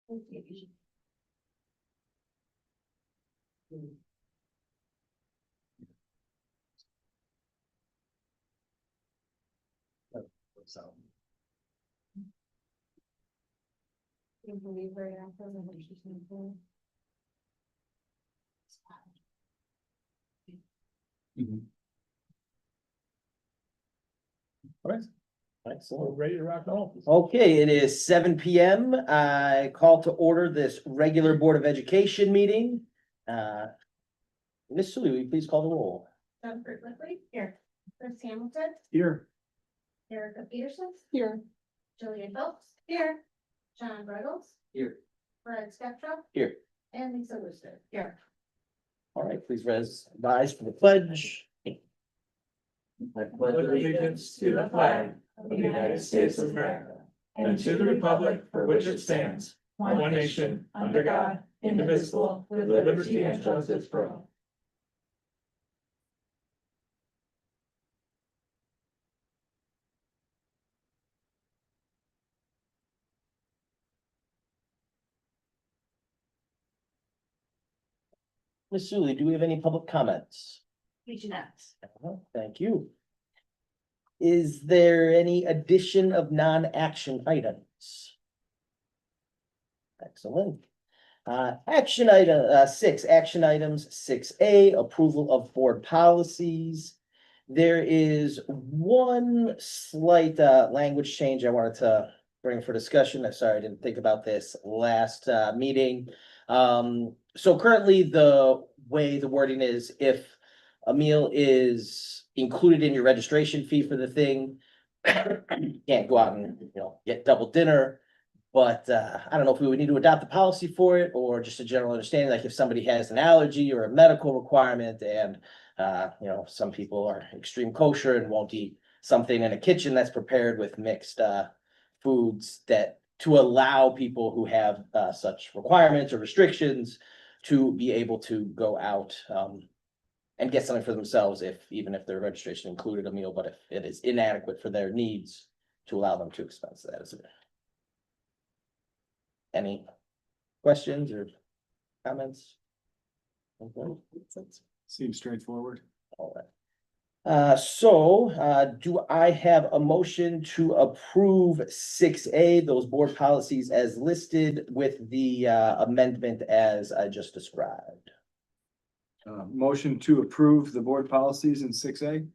So. All right. Excellent. We're ready to rock and roll. Okay, it is 7 PM. I call to order this regular Board of Education meeting. Ms. Sully, will you please call the roll? Jennifer Quickly, here. Chris Hamilton, Here. Erica Peterson, Here. Jillian Phelps, here. John Ruggles. Here. Fred Spectrum. Here. And Lisa Rooster, here. All right, please rise for the pledge. I pledge allegiance to the flag of the United States of America and to the republic for which it stands, one nation, under God, indivisible, with liberty and justice for all. Ms. Sully, do we have any public comments? We do not. Thank you. Is there any addition of non-action items? Excellent. Action item, 6, action items, 6A, approval of board policies. There is one slight, language change I wanted to bring for discussion. I'm sorry, I didn't think about this last, meeting. So currently the way the wording is, if a meal is included in your registration fee for the thing, you can't go out and, get double dinner. But I don't know if we would need to adopt a policy for it or just a general understanding, like if somebody has an allergy or a medical requirement and, some people are extreme kosher and won't eat something in a kitchen that's prepared with mixed foods, that to allow people who have such requirements or restrictions to be able to go out and get something for themselves, even if their registration included a meal, but if it is inadequate for their needs, to allow them to expense that. Is it? Any questions or comments? Okay. Seems straightforward. All right. Do I have a motion to approve 6A, those board policies as listed with the amendment as I just described? Motion to approve the board policies in 6A. Is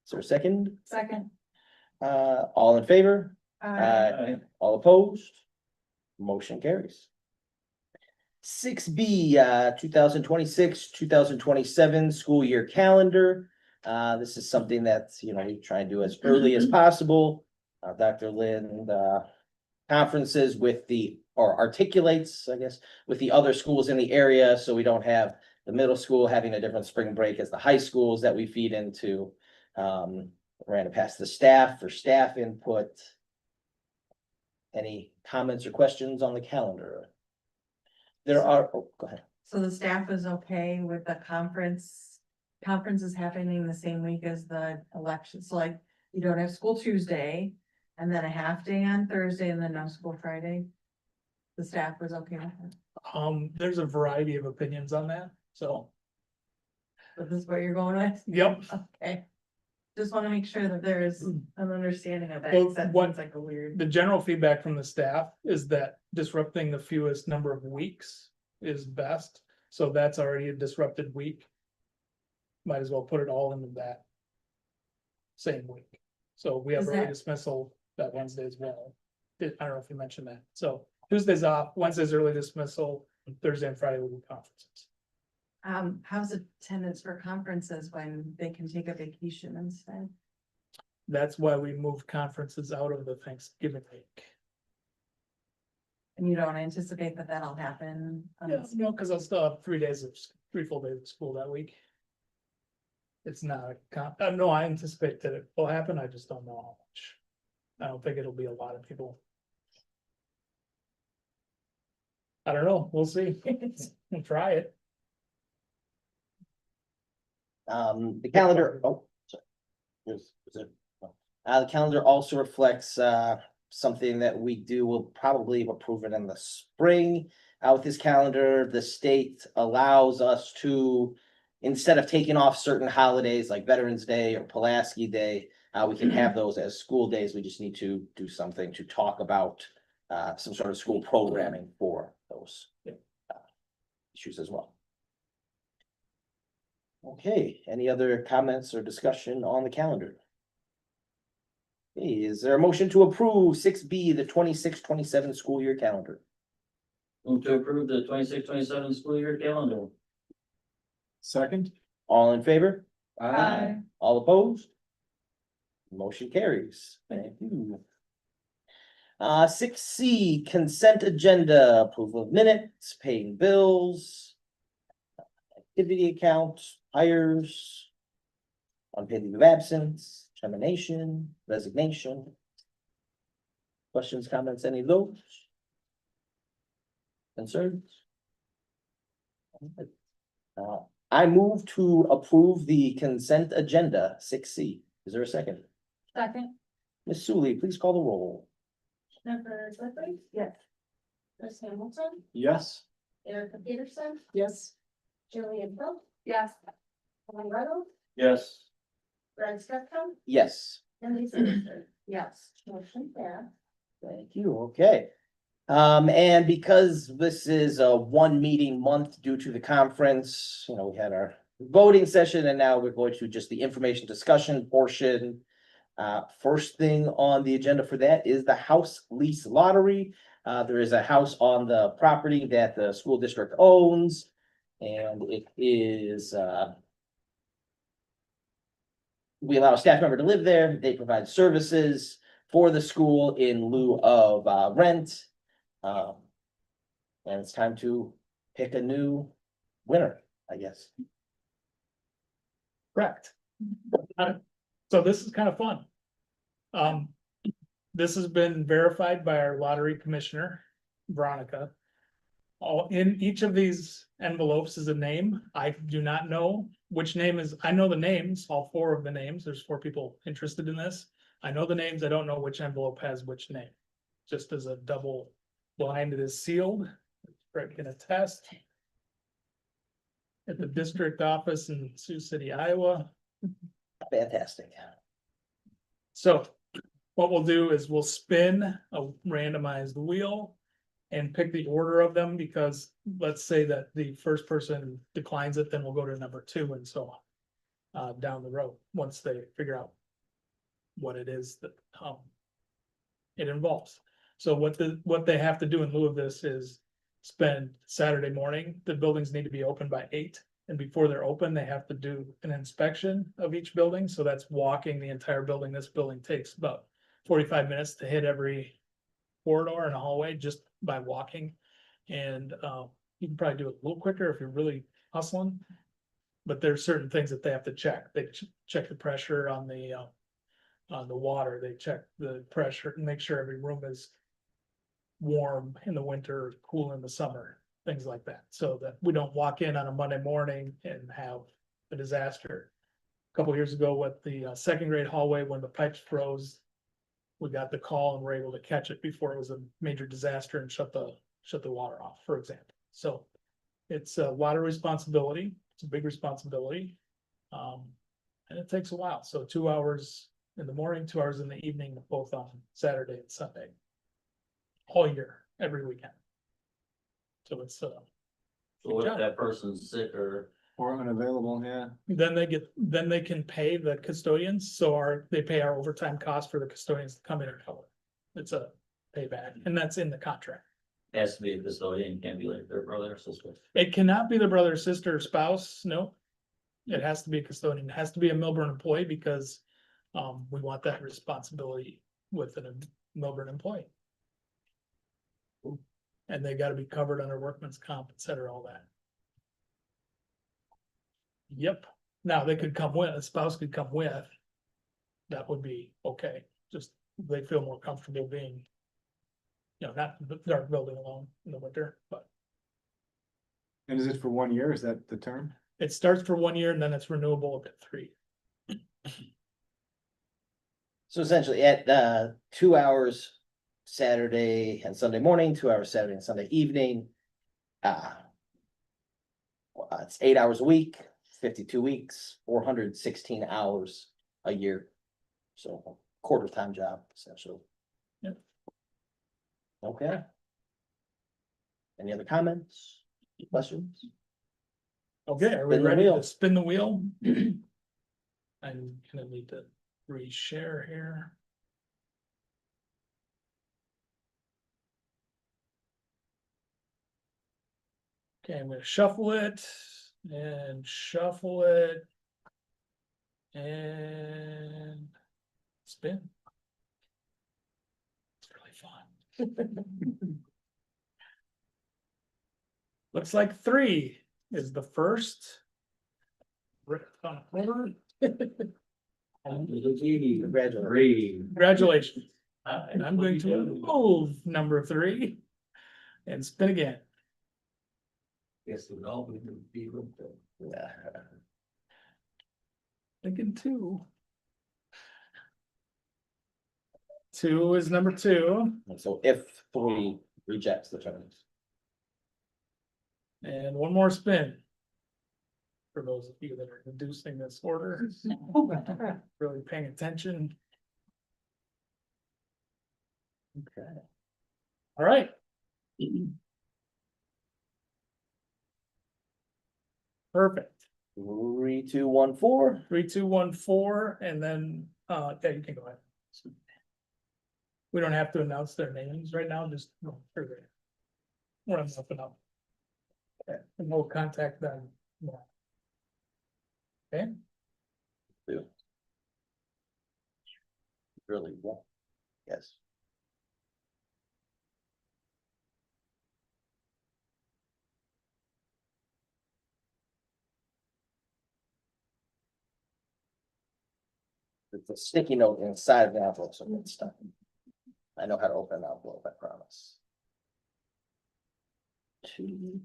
there a second? Second. All in favor? All opposed? Motion carries. 6B, 2026-2027 school year calendar. This is something that, we try and do as early as possible. Dr. Lynn, conferences articulates, I guess, with the other schools in the area, so we don't have the middle school having a different spring break as the high schools that we feed into. Ran it past the staff for staff input. Any comments or questions on the calendar? There are, go ahead. So the staff is okay with the conference? Conference is happening the same week as the election, so like, you don't have school Tuesday, and then a half day on Thursday, and then no school Friday? The staff was okay with it? There's a variety of opinions on that, so, This is what you're going with? yep. Okay. Just wanna make sure that there is an understanding of that, Well, 'cause that what- seems like a weird. The general feedback from the staff is that disrupting the fewest number of weeks is best, so that's already a disrupted week. Might as well put it all into that same week. So we have Is early that- dismissal that Wednesday as well. I don't know if you mentioned that, so Tuesday's off, Wednesday's early dismissal, Thursday and Friday will be conferences. How's attendance for conferences when they can take a vacation instead? That's why we moved conferences out of the Thanksgiving week. And you don't anticipate that that'll happen? No, cause I'll still have 3 full days of school that week. It's not no, I anticipate that it will happen, I just don't know how much. I don't think it'll be a lot of people. I don't know, we'll see. We'll try it. The calendar, the calendar also reflects, something that we do, we'll probably approve it in the spring. With this calendar, the state allows us to, instead of taking off certain holidays like Veterans Day or Pulaski Day, we can have those as school days. We just need to do something to talk about some sort of school programming for those issues as well. Okay, any other comments or discussion on the calendar? Okay, is there a motion to approve 6B, the 26-27 school year calendar? Move to approve the 26-27 school year calendar. Second? All in favor? Aye. All opposed? Motion carries. Thank you. 6C, consent agenda, approval of minutes, paying bills, activity accounts, hires, unpaid leave of absence, termination, resignation. Questions, comments, any of those? Concerns? I move to approve the consent agenda, 6C. Is there a second? Second. Ms. Sully, please call the roll. Jennifer Leslie, Yes. Chris Hamilton, Yes. Erica Peterson, Yes. Jillian Phillips, Yes. John Reynolds, Yes. Brad Stepcom, Yes. and Lisa Nichols. Yes. Motion passed. Thank you, okay. And because this is a one meeting month due to the conference, we had our voting session and now we're going to just the information discussion portion. First thing on the agenda for that is the house lease lottery. There is a house on the property that the school district owns. And it is, we allow a staff member to live there. They provide services for the school in lieu of rent. And it's time to pick a new winner, I guess. Correct. So this is kind of fun. This has been verified by our lottery commissioner, Veronica. In each of these envelopes is a name. I do not know which name is, I know the names, all 4 of the names. There's 4 people interested in this. I know the names. I don't know which envelope has which name. Just as a double blind, it is sealed. Greg can attest. At the district office in Sioux City, Iowa. Fantastic. So what we'll do is we'll spin a randomized wheel and pick the order of them, because let's say that the first person declines it, then we'll go to number 2 and so on down the road, once they figure out what it is that it involves. So what they have to do in lieu of this is spend Saturday morning, the buildings need to be open by 8. And before they're open, they have to do an inspection of each building. So that's walking the entire building. This building takes about 45 minutes to hit every corridor and hallway just by walking. And you can probably do it a little quicker if you're really hustling. But there's certain things that they have to check. They check the pressure on the water. They check the pressure and make sure every room is warm in the winter, cool in the summer, things like that. So that we don't walk in on a Monday morning and have a disaster. A couple years ago with the second grade hallway, when the pipes froze, we got the call and were able to catch it before it was a major disaster and shut the water off, for example. So it's a lot of responsibility. It's a big responsibility. And it takes a while. So 2 hours in the morning, 2 hours in the evening, both on Saturday and Sunday. All year, every weekend. So it's So good if job. that person's sick or unavailable, yeah. Then they can pay the custodians, so they pay our overtime cost for the custodians to come in and cover. It's a payback, and that's in the contract. has to be a custodian, can't be like their brother or sister. It cannot be the brother, sister, or spouse, no. It has to be a custodian, it has to be a Milburn employee, because we want that responsibility with a Milburn employee. And they gotta be covered under workman's comp, et cetera, all that. Yep, now they could come with, a spouse could come with. That would be okay, just they feel more comfortable being. Not in the dark building alone in the winter, but And is it for 1 year? Is that the term? it starts for 1 year and then it's renewable up to 3. So essentially at 2 hours Saturday and Sunday morning, 2 hours Saturday and Sunday evening. It's 8 hours a week, 52 weeks, 416 hours a year. So quarter-time job essentially. Yep. Okay. Any other comments, questions? Okay, are we Spin the ready wheel. to spin the wheel? I'm gonna need to reshare here. Okay, I'm gonna shuffle it and shuffle it. And spin. It's really fun. Looks like 3 is the first. Congratulations. Congratulations. And I'm going to move number 3 and spin again. Yes, it would all be. Yeah. Thinking 2. 2 is number 2. So if 3 rejects the terms. And one more spin. For those of you that are reducing this order, really paying attention. Okay. All right. Perfect. 3, 2, 1, 4. 3, 2, 1, 4, and then, yeah, you can go ahead. We don't have to announce their names right now, just when I'm up and up. Okay, and we'll contact them more. Okay, Really won't. Yes. It's a sticky note inside the envelope, so it's stuck. I know how to open an envelope, I promise. 2.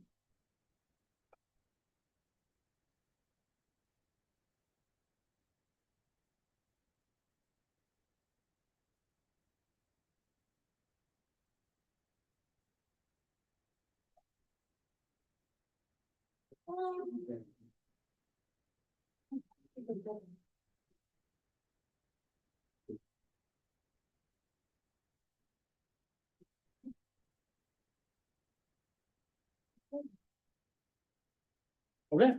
okay.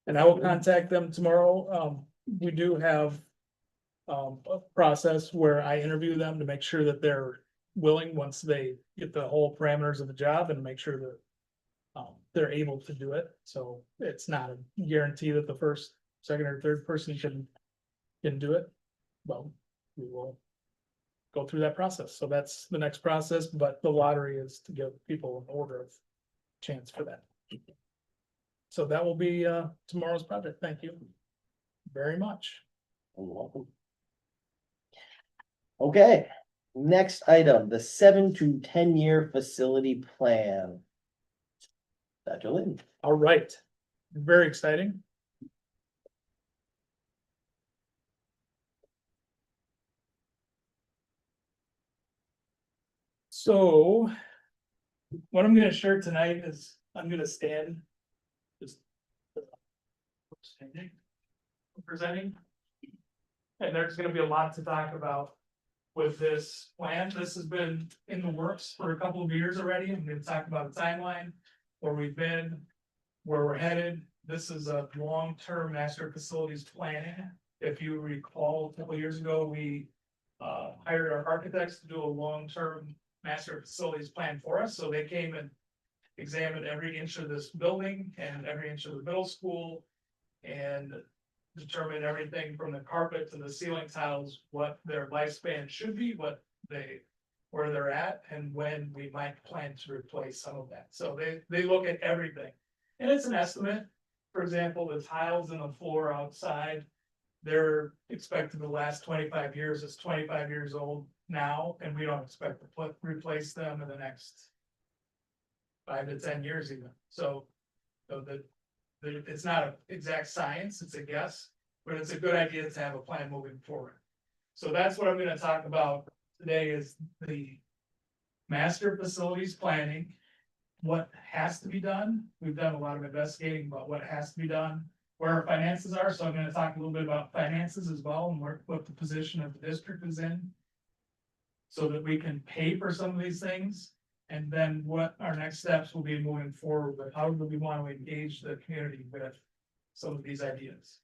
And I will contact them tomorrow. We do have. A process where I interview them to make sure that they're willing once they get the whole parameters of the job and make sure that. They're able to do it, so it's not a guarantee that the first, second or third person can do it. But we will. Go through that process, so that's the next process, but the lottery is to give people an order of chance for that. So that will be tomorrow's project, thank you. Very much. You're welcome. Okay, next item, the 7 to 10 year facility plan. Dr. Lynn. All right, very exciting. So what I'm gonna share tonight is I'm gonna stand. Just standing, presenting. And there's gonna be a lot to talk about with this plan. This has been in the works for a couple of years already. I'm gonna talk about the timeline, where we've been, where we're headed. This is a long-term master facilities planning. If you recall, a couple of years ago, we hired our architects to do a long-term master facilities plan for us. So they came and examined every inch of this building and every inch of the middle school and determined everything from the carpet to the ceiling tiles, what their lifespan should be, where they're at, and when we might plan to replace some of that. So they look at everything. And it's an estimate. For example, the tiles in the floor outside, they're expected to last 25 years. It's 25 years old now, and we don't expect to replace them in the next 5 to 10 years even. So it's not an exact science, it's a guess, but it's a good idea to have a plan moving forward. So that's what I'm gonna talk about today, is the master facilities planning. What has to be done, we've done a lot of investigating about what has to be done, where our finances are, so I'm gonna talk a little bit about finances as well, and what the position of the district is in. So that we can pay for some of these things, and then what our next steps will be moving forward, with how do we want to engage the community with some of these ideas?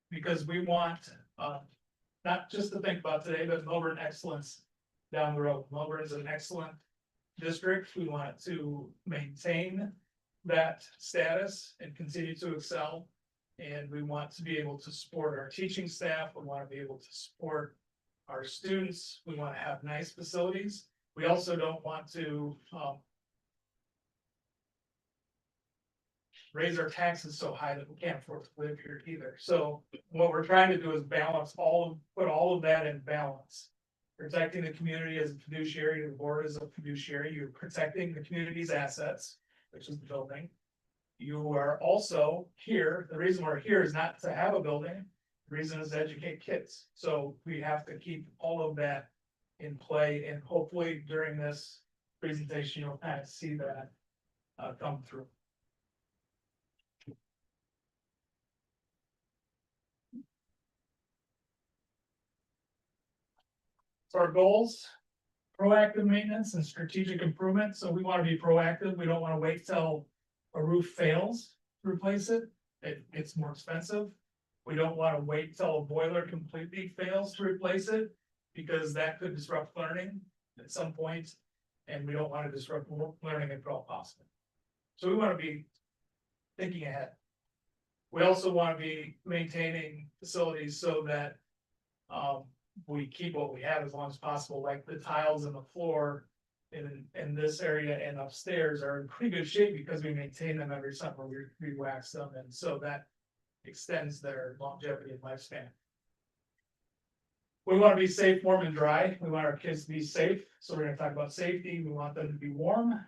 Because we want, not just to think about today, but Melbourne excellence down the road. Melbourne is an excellent district. We want to maintain that status and continue to excel. And we want to be able to support our teaching staff. We want to be able to support our students. We want to have nice facilities. We also don't want to, raise our taxes so high that we can't afford to live here either. So what we're trying to do is balance put all of that in balance. Protecting the community as a fiduciary, the board as a fiduciary, you're protecting the community's assets, which is the building. You are also here, the reason we're here is not to have a building, the reason is to educate kids. So we have to keep all of that in play, and hopefully during this presentation, you'll kind of see that come through. So our goals, proactive maintenance and strategic improvement. So we want to be proactive. We don't want to wait till a roof fails to replace it. It's more expensive. We don't want to wait till a boiler completely fails to replace it, because that could disrupt learning at some point. And we don't want to disrupt learning at all possible. So we want to be thinking ahead. We also want to be maintaining facilities so that we keep what we have as long as possible, like the tiles in the floor in this area and upstairs are in pretty good shape because we maintain them every summer, we wax them, and so that extends their longevity and lifespan. We want to be safe, warm, and dry. We want our kids to be safe, so we're gonna talk about safety. We want them to be warm.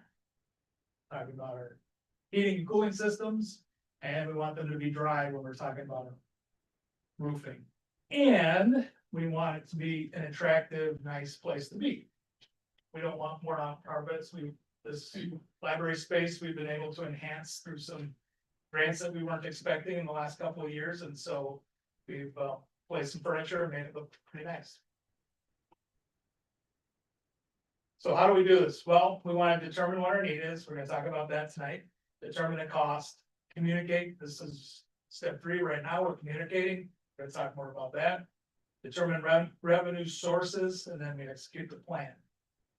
Talking about our heating and cooling systems, and we want them to be dry when we're talking about roofing. And we want it to be an attractive, nice place to be. We don't want more on carpets. This library space, we've been able to enhance through some grants that we weren't expecting in the last couple of years. And so we've placed some furniture and made it look pretty nice. So how do we do this? Well, we want to determine what our need is. We're going to talk about that tonight. Determine the cost, communicate. This is step 3 right now. We're communicating. We're going to talk more about that. Determine revenue sources, and then we execute the plan.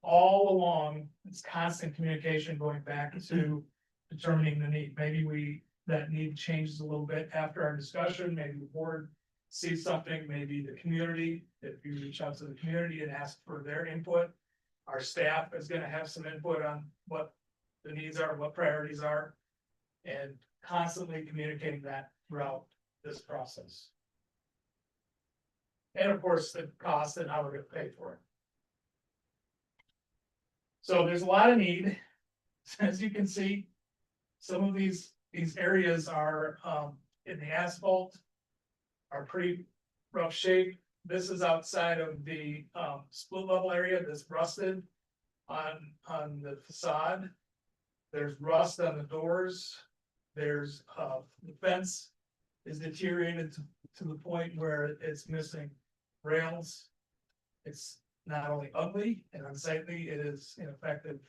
All along, it's constant communication going back to determining the need. Maybe that need changes a little bit after our discussion. Maybe the board sees something, maybe the community, if you reach out to the community and ask for their input. Our staff is going to have some input on what the needs are, what priorities are, and constantly communicating that throughout this process. And of course, the cost and how we're going to pay for it. So there's a lot of need. As you can see, some of these areas are in the asphalt are pretty rough shape. This is outside of the split level area that's rusted on the facade. There's rust on the doors. There's the fence is deteriorated to the point where it's missing rails. It's not only ugly and unsightly, it is ineffective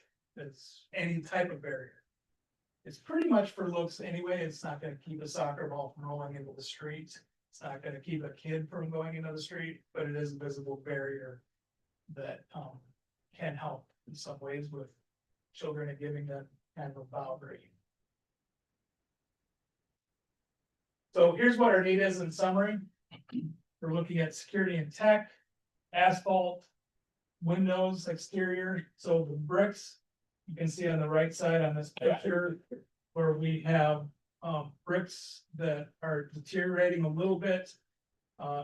as any type of barrier. It's pretty much for looks anyway. It's not going to keep a soccer ball from rolling into the street. It's not going to keep a kid from going into the street, but it is a visible barrier that can help in some ways with children and giving them kind of a boundary. So here's what our need is in summary. We're looking at security and tech, asphalt, windows, exterior. So the bricks, you can see on the right side on this picture where we have bricks that are deteriorating a little bit.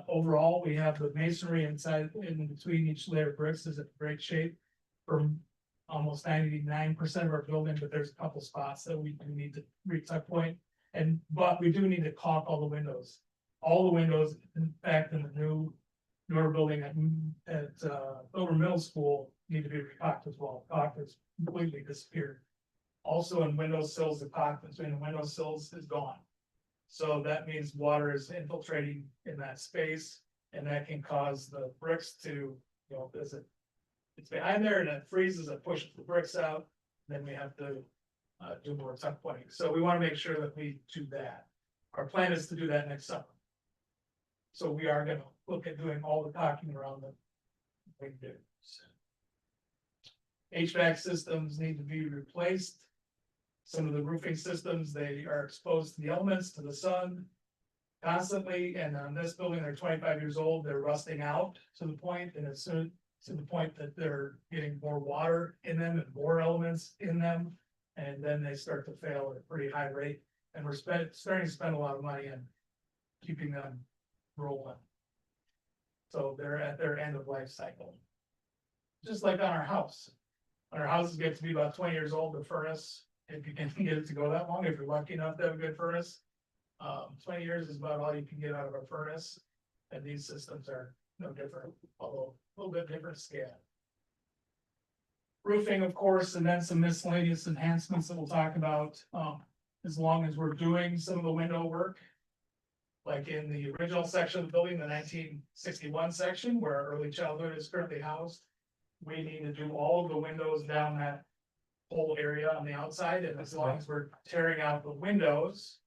Overall, we have the masonry inside in between each layer of bricks is in great shape for almost 99% of our building, but there's a couple spots that we do need to reach that point. But we do need to caulk all the windows. All the windows, in fact, in the newer building at Over Middle School, need to be recaulked as well. Caulk has completely disappeared. Also in windowsills, the caulk between the windowsills is gone. So that means water is infiltrating in that space, and that can cause the bricks to, you know, visit. It's behind there and it freezes, it pushes the bricks out, then we have to do more tuck pointing. So we want to make sure that we do that. Our plan is to do that next summer. So we are gonna look at doing all the caulking around the windows. HVAC systems need to be replaced. Some of the roofing systems, they are exposed to the elements, to the sun constantly, and on this building, they're 25 years old, they're rusting out to the point, and it's soon to the point that they're getting more water in them and more elements in them. And then they start to fail at a pretty high rate, and we're starting to spend a lot of money on keeping them rolling. So they're at their end of life cycle. Just like on our house. When our houses get to be about 20 years old, the furnace, if you can get it to go that long, if you're lucky enough to have a good furnace. 20 years is about all you can get out of a furnace, and these systems are no different, although a little bit different scale. Roofing, of course, and then some miscellaneous enhancements that we'll talk about, as long as we're doing some of the window work. Like in the original section of the building, the 1961 section where our early childhood is currently housed. We need to do all of the windows down that whole area on the outside, and as long as we're tearing out the windows,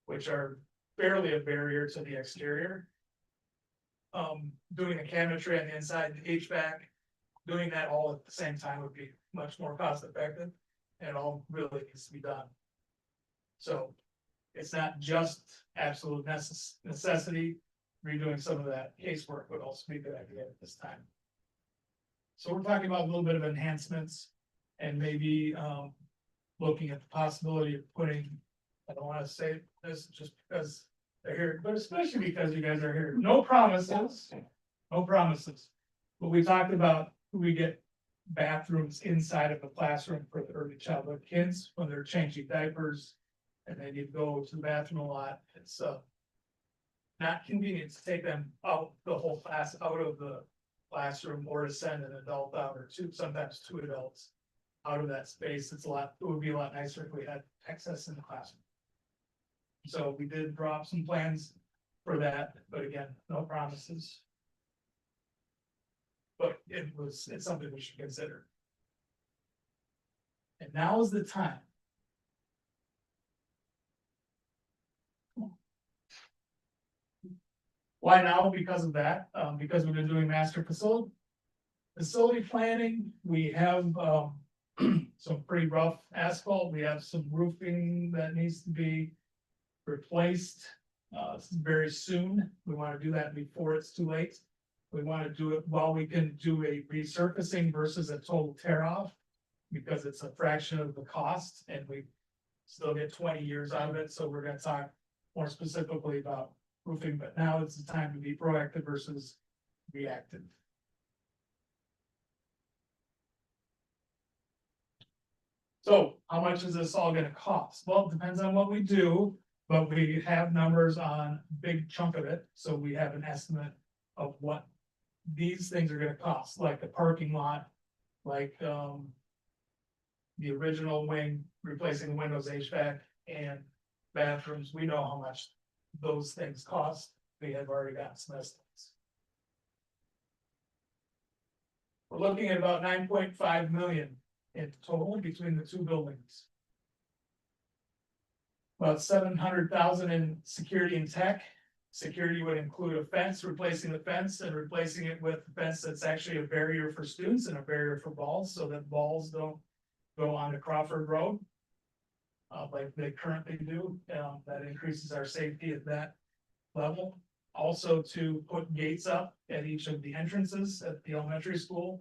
which are barely a barrier to the exterior. Doing the cabinetry on the inside, the HVAC, doing that all at the same time would be much more cost effective, and it all really needs to be done. So it's not just absolute necessity, redoing some of that casework would also be a good idea at this time. So we're talking about a little bit of enhancements and maybe looking at the possibility of putting, I don't want to say this just because they're here, but especially because you guys are here. No promises, no promises. But we talked about we get bathrooms inside of a classroom for the early childhood kids when they're changing diapers and they need to go to the bathroom a lot. It's not convenient to take them out, the whole class out of the classroom, or to send an adult out, or sometimes two adults out of that space. It would be a lot nicer if we had access in the classroom. So we did draw up some plans for that, but again, no promises. But it's something we should consider. And now is the time. Why now? Because of that, because we've been doing master facility planning. We have some pretty rough asphalt. We have some roofing that needs to be replaced very soon. We want to do that before it's too late. We want to do it while we can do a resurfacing versus a total tear off, because it's a fraction of the cost and we still get 20 years out of it. So we're going to talk more specifically about roofing, but now it's the time to be proactive versus reactive. So how much is this all going to cost? Well, it depends on what we do, but we have numbers on a big chunk of it. So we have an estimate of what these things are going to cost, like the parking lot, like the original wing, replacing windows, HVAC, and bathrooms. We know how much those things cost. We have already got some estimates. We're looking at about 9.5 million in total between the two buildings. About 700,000 in security and tech. Security would include a fence, replacing the fence and replacing it with a fence that's actually a barrier for students and a barrier for balls, so that balls don't go onto Crawford Road like they currently do. That increases our safety at that level. Also to put gates up at each of the entrances at the elementary school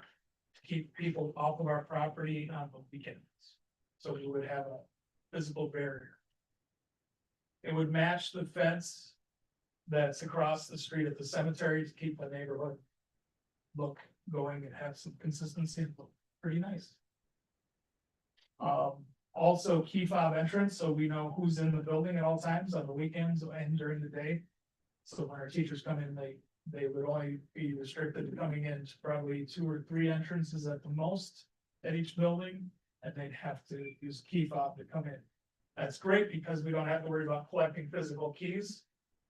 to keep people off of our property on the weekends. So we would have a visible barrier. It would match the fence that's across the street at the cemetery to keep the neighborhood look going and have some consistency. Look pretty nice. Also key fob entrance, so we know who's in the building at all times on the weekends and during the day. So when our teachers come in, they they would only be restricted to coming in to probably 2 or 3 entrances at the most at each building, and they'd have to use a key fob to come in. That's great because we don't have to worry about collecting physical keys.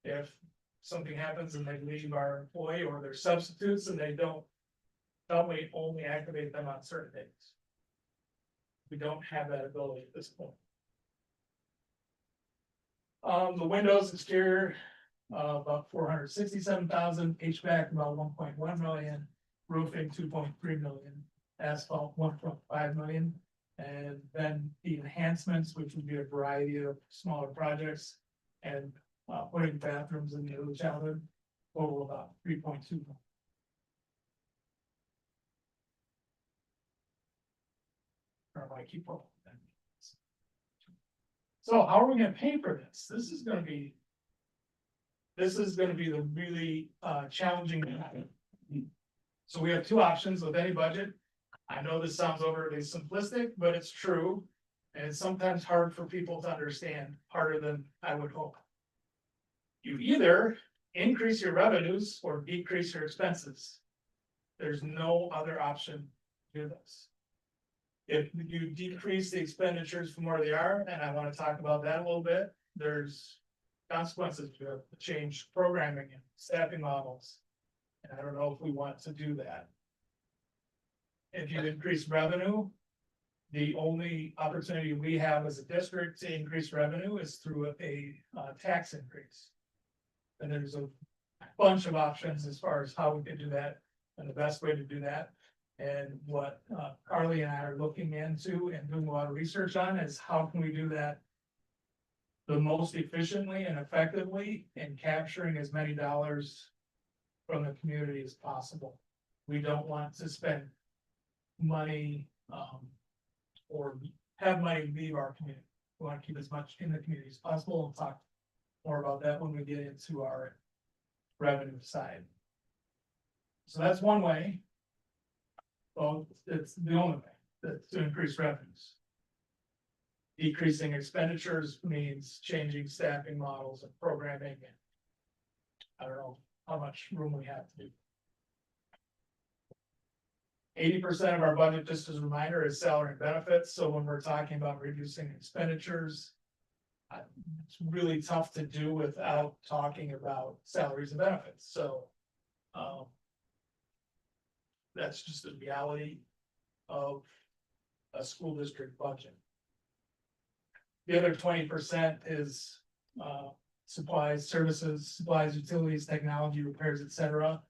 If something happens and they leave our employee or their substitutes and they don't, we only activate them on certain days. We don't have that ability at this point. The windows exterior, about 467,000, HVAC about 1.1 million, roofing 2.3 million, asphalt 1.5 million. And then the enhancements, which would be a variety of smaller projects, and putting bathrooms in the early childhood, total about 3.2 million. Or I keep rolling. So how are we gonna pay for this? This is gonna be the really challenging. So we have 2 options with any budget. I know this sounds overly simplistic, but it's true. And it's sometimes hard for people to understand, harder than I would hope. You either increase your revenues or decrease your expenses. There's no other option to do this. If you decrease the expenditures from where they are, and I want to talk about that a little bit, there's consequences to change programming and staffing models. And I don't know if we want to do that. If you increase revenue, the only opportunity we have as a district to increase revenue is through a tax increase. And there's a bunch of options as far as how we can do that and the best way to do that. And what Carly and I are looking into and doing a lot of research on is how can we do that the most efficiently and effectively in capturing as many dollars from the community as possible. We don't want to spend money or have money leave our community. We want to keep as much in the community as possible. We'll talk more about that when we get into our revenue side. So that's one way. Well, it's the only way that's to increase revenues. Decreasing expenditures means changing staffing models and programming. And I don't know how much room we have to do. 80% of our budget, just as a reminder, is salary and benefits. So when we're talking about reducing expenditures, it's really tough to do without talking about salaries and benefits. So that's just the reality of a school district budget. The other 20% is supplies, services, supplies, utilities, technology, repairs, etc.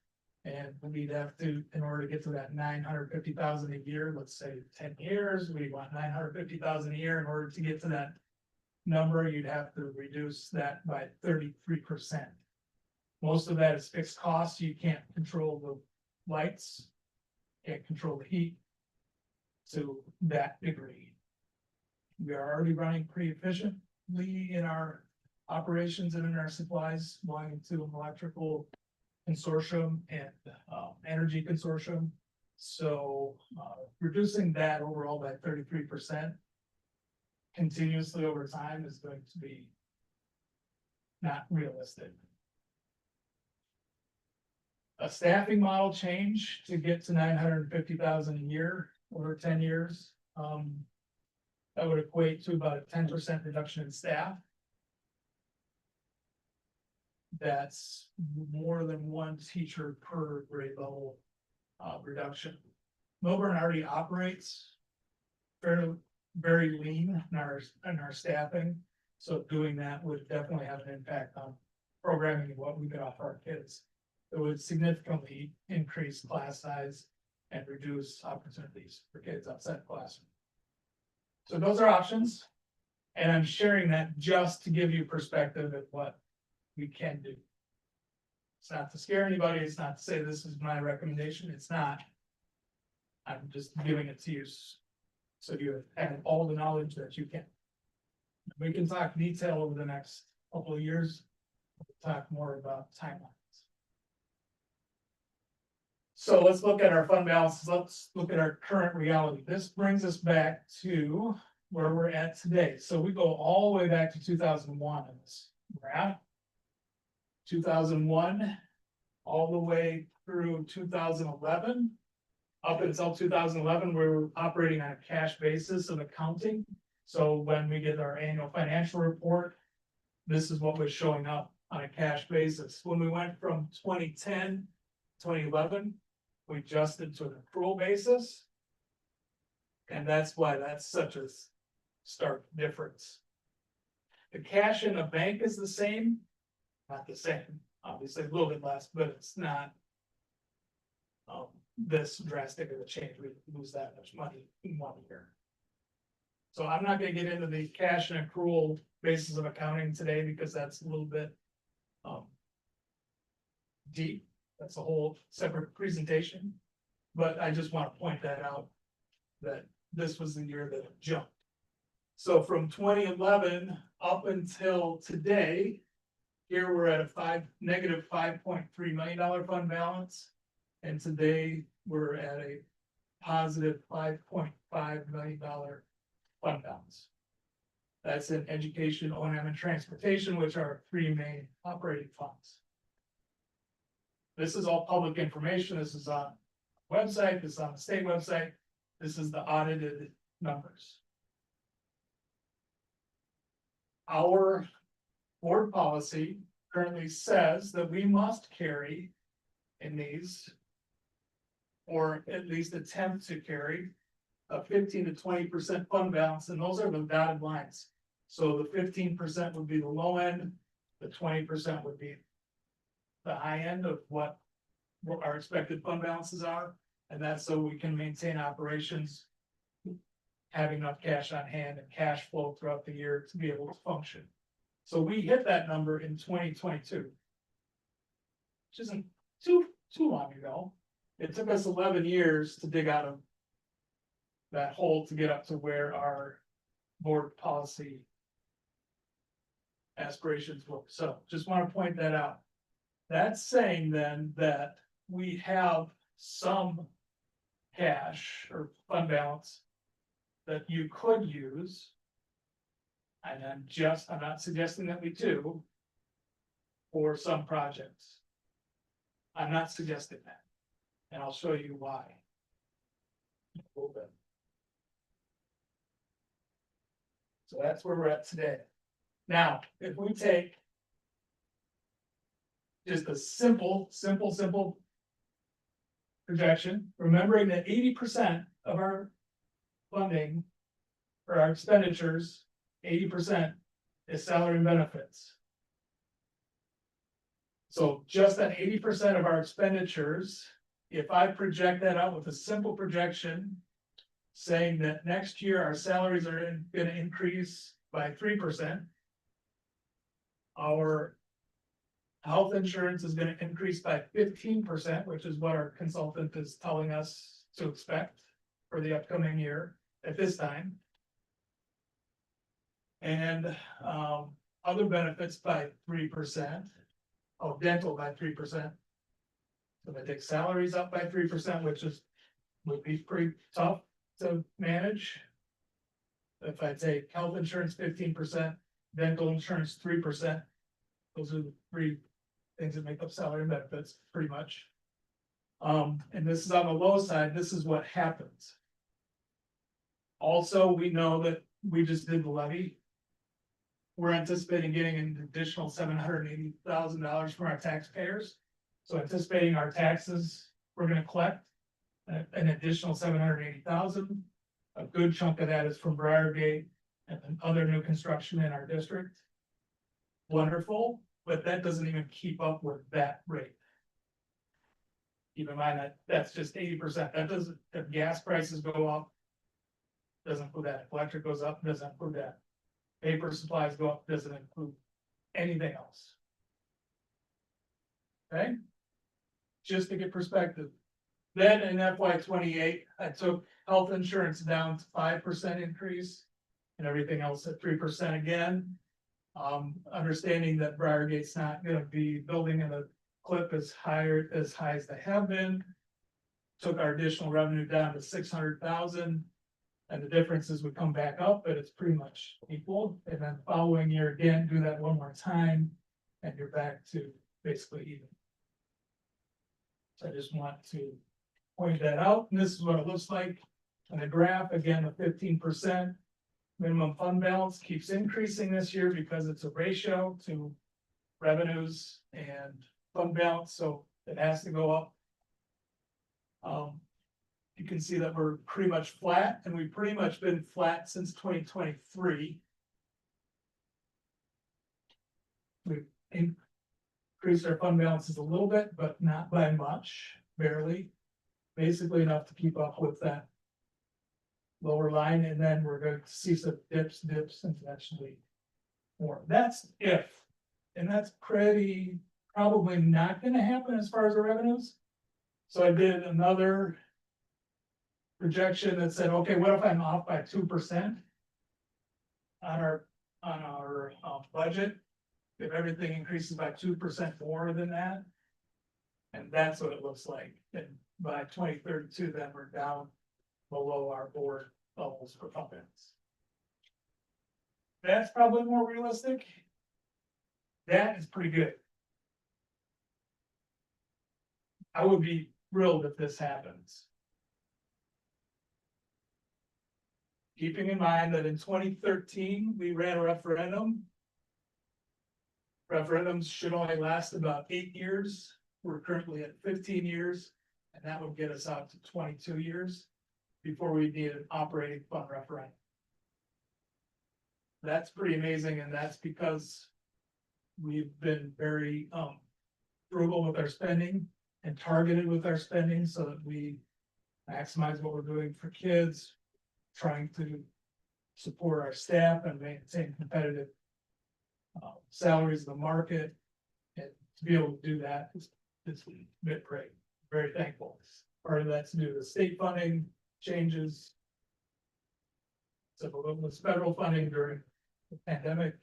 And we'd have to, in order to get to that 950,000 a year, let's say 10 years, we want 950,000 a year. In order to get to that number, you'd have to reduce that by 33%. Most of that is fixed costs. You can't control the lights, can't control the heat to that degree. We are already running pretty efficiently in our operations and in our supplies, belonging to an electrical consortium and energy consortium. So reducing that overall by 33% continuously over time is going to be not realistic. A staffing model change to get to 950,000 a year over 10 years. That would equate to about a 10% reduction in staff. That's more than 1 teacher per grade level reduction. Milburn already operates very lean in our staffing, so doing that would definitely have an impact on programming and what we could offer our kids. It would significantly increase class size and reduce opportunities for kids outside the classroom. So those are options, and I'm sharing that just to give you perspective of what we can do. It's not to scare anybody. It's not to say this is my recommendation. It's not. I'm just giving it to you so you have all the knowledge that you can. We can talk detail over the next couple of years. We'll talk more about timelines. So let's look at our fund balances. Let's look at our current reality. This brings us back to where we're at today. So we go all the way back to 2001 in this graph. 2001, all the way through 2011. Up until 2011, we were operating on a cash basis of accounting. So when we get our annual financial report, this is what was showing up on a cash basis. When we went from 2010, 2011, we adjusted to an accrual basis. And that's why that's such a stark difference. The cash in the bank is the same, not the same, obviously a little bit less, but it's not this drastic of a change. We lose that much money in 1 year. So I'm not gonna get into the cash and accrual basis of accounting today because that's a little bit deep. That's a whole separate presentation. But I just want to point that out, that this was the year that it jumped. So from 2011 up until today, here we're at a negative $5.3 million fund balance. And today we're at a positive $5.5 million fund balance. That's in education, O&M, and transportation, which are our three main operating funds. This is all public information. This is on the website, this is on the state website. This is the audited numbers. Our board policy currently says that we must carry in these, or at least attempt to carry, a 15 to 20% fund balance, and those are the dotted lines. So the 15% would be the low end, the 20% would be the high end of what our expected fund balances are, and that's so we can maintain operations, have enough cash on hand and cash flow throughout the year to be able to function. So we hit that number in 2022, which isn't too long ago. It took us 11 years to dig out of that hole to get up to where our board policy aspirations were. So just want to point that out. That's saying then that we have some cash or fund balance that you could use. And I'm not suggesting that we do for some projects. I'm not suggesting that. And I'll show you why in a little bit. So that's where we're at today. Now, if we take just a simple projection, remembering that 80% of our funding or our expenditures, 80% is salary and benefits. So just that 80% of our expenditures, if I project that out with a simple projection, saying that next year our salaries are gonna increase by 3%. Our health insurance is gonna increase by 15%, which is what our consultant is telling us to expect for the upcoming year at this time. And other benefits by 3%. Oh, dental by 3%. So if I take salaries up by 3%, which would be pretty tough to manage. If I take health insurance 15%, dental insurance 3%, those are the three things that make up salary and benefits, pretty much. And this is on the low side, this is what happens. Also, we know that we just did the levy. We're anticipating getting an additional $780,000 from our taxpayers. So anticipating our taxes, we're gonna collect an additional $780,000. A good chunk of that is from Briargate and then other new construction in our district. Wonderful, but that doesn't even keep up with that rate. Keep in mind that that's just 80%. That doesn't, if gas prices go up, doesn't include that. If electric goes up, doesn't include that. Paper supplies go up, doesn't include anything else. Okay? Just to get perspective. Then in FY 28, I took health insurance down to 5% increase and everything else at 3% again. Understanding that Briargate's not gonna be building in a clip as high as they have been. Took our additional revenue down to 600,000. And the difference is we come back up, but it's pretty much equal. And then following year again, do that one more time, and you're back to basically even. So I just want to point that out, and this is what it looks like on the graph, again, the 15%. Minimum fund balance keeps increasing this year because it's a ratio to revenues and fund balance, so it has to go up. You can see that we're pretty much flat, and we've pretty much been flat since 2023. We've increased our fund balances a little bit, but not by much, barely. Basically enough to keep up with that lower line, and then we're going to see some dips, and eventually more. That's if, and that's probably not gonna happen as far as the revenues. So I did another projection that said, okay, what if I'm off by 2% on our budget? If everything increases by 2% more than that. And that's what it looks like. And by 2032, then we're down below our board levels for pumpkins. That's probably more realistic. That is pretty good. I would be thrilled if this happens. Keeping in mind that in 2013, we ran a referendum. Referendums should only last about 8 years. We're currently at 15 years, and that would get us out to 22 years before we need an operating fund referendum. That's pretty amazing, and that's because we've been very frugal with our spending and targeted with our spending so that we maximize what we're doing for kids, trying to support our staff and maintain competitive salaries in the market. And to be able to do that is been great. Very thankful. Part of that's due to state funding changes. So the federal funding during the pandemic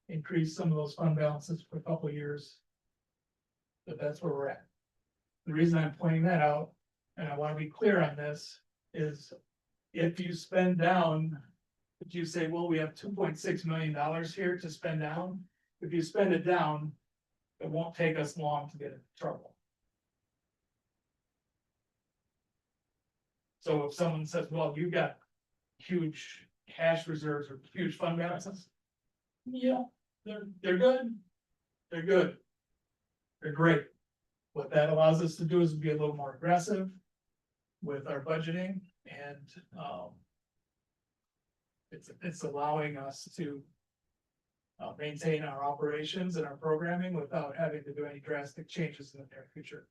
increased some of those fund balances for a couple of years. But that's where we're at. The reason I'm pointing that out, and I want to be clear on this, is if you spend down, if you say, well, we have $2.6 million here to spend down, if you spend it down, it won't take us long to get in trouble. So if someone says, well, you've got huge cash reserves or huge fund balances, yeah, they're good. They're good. They're great. What that allows us to do is be a little more aggressive with our budgeting, and it's allowing us to maintain our operations and our programming without having to do any drastic changes in the near future.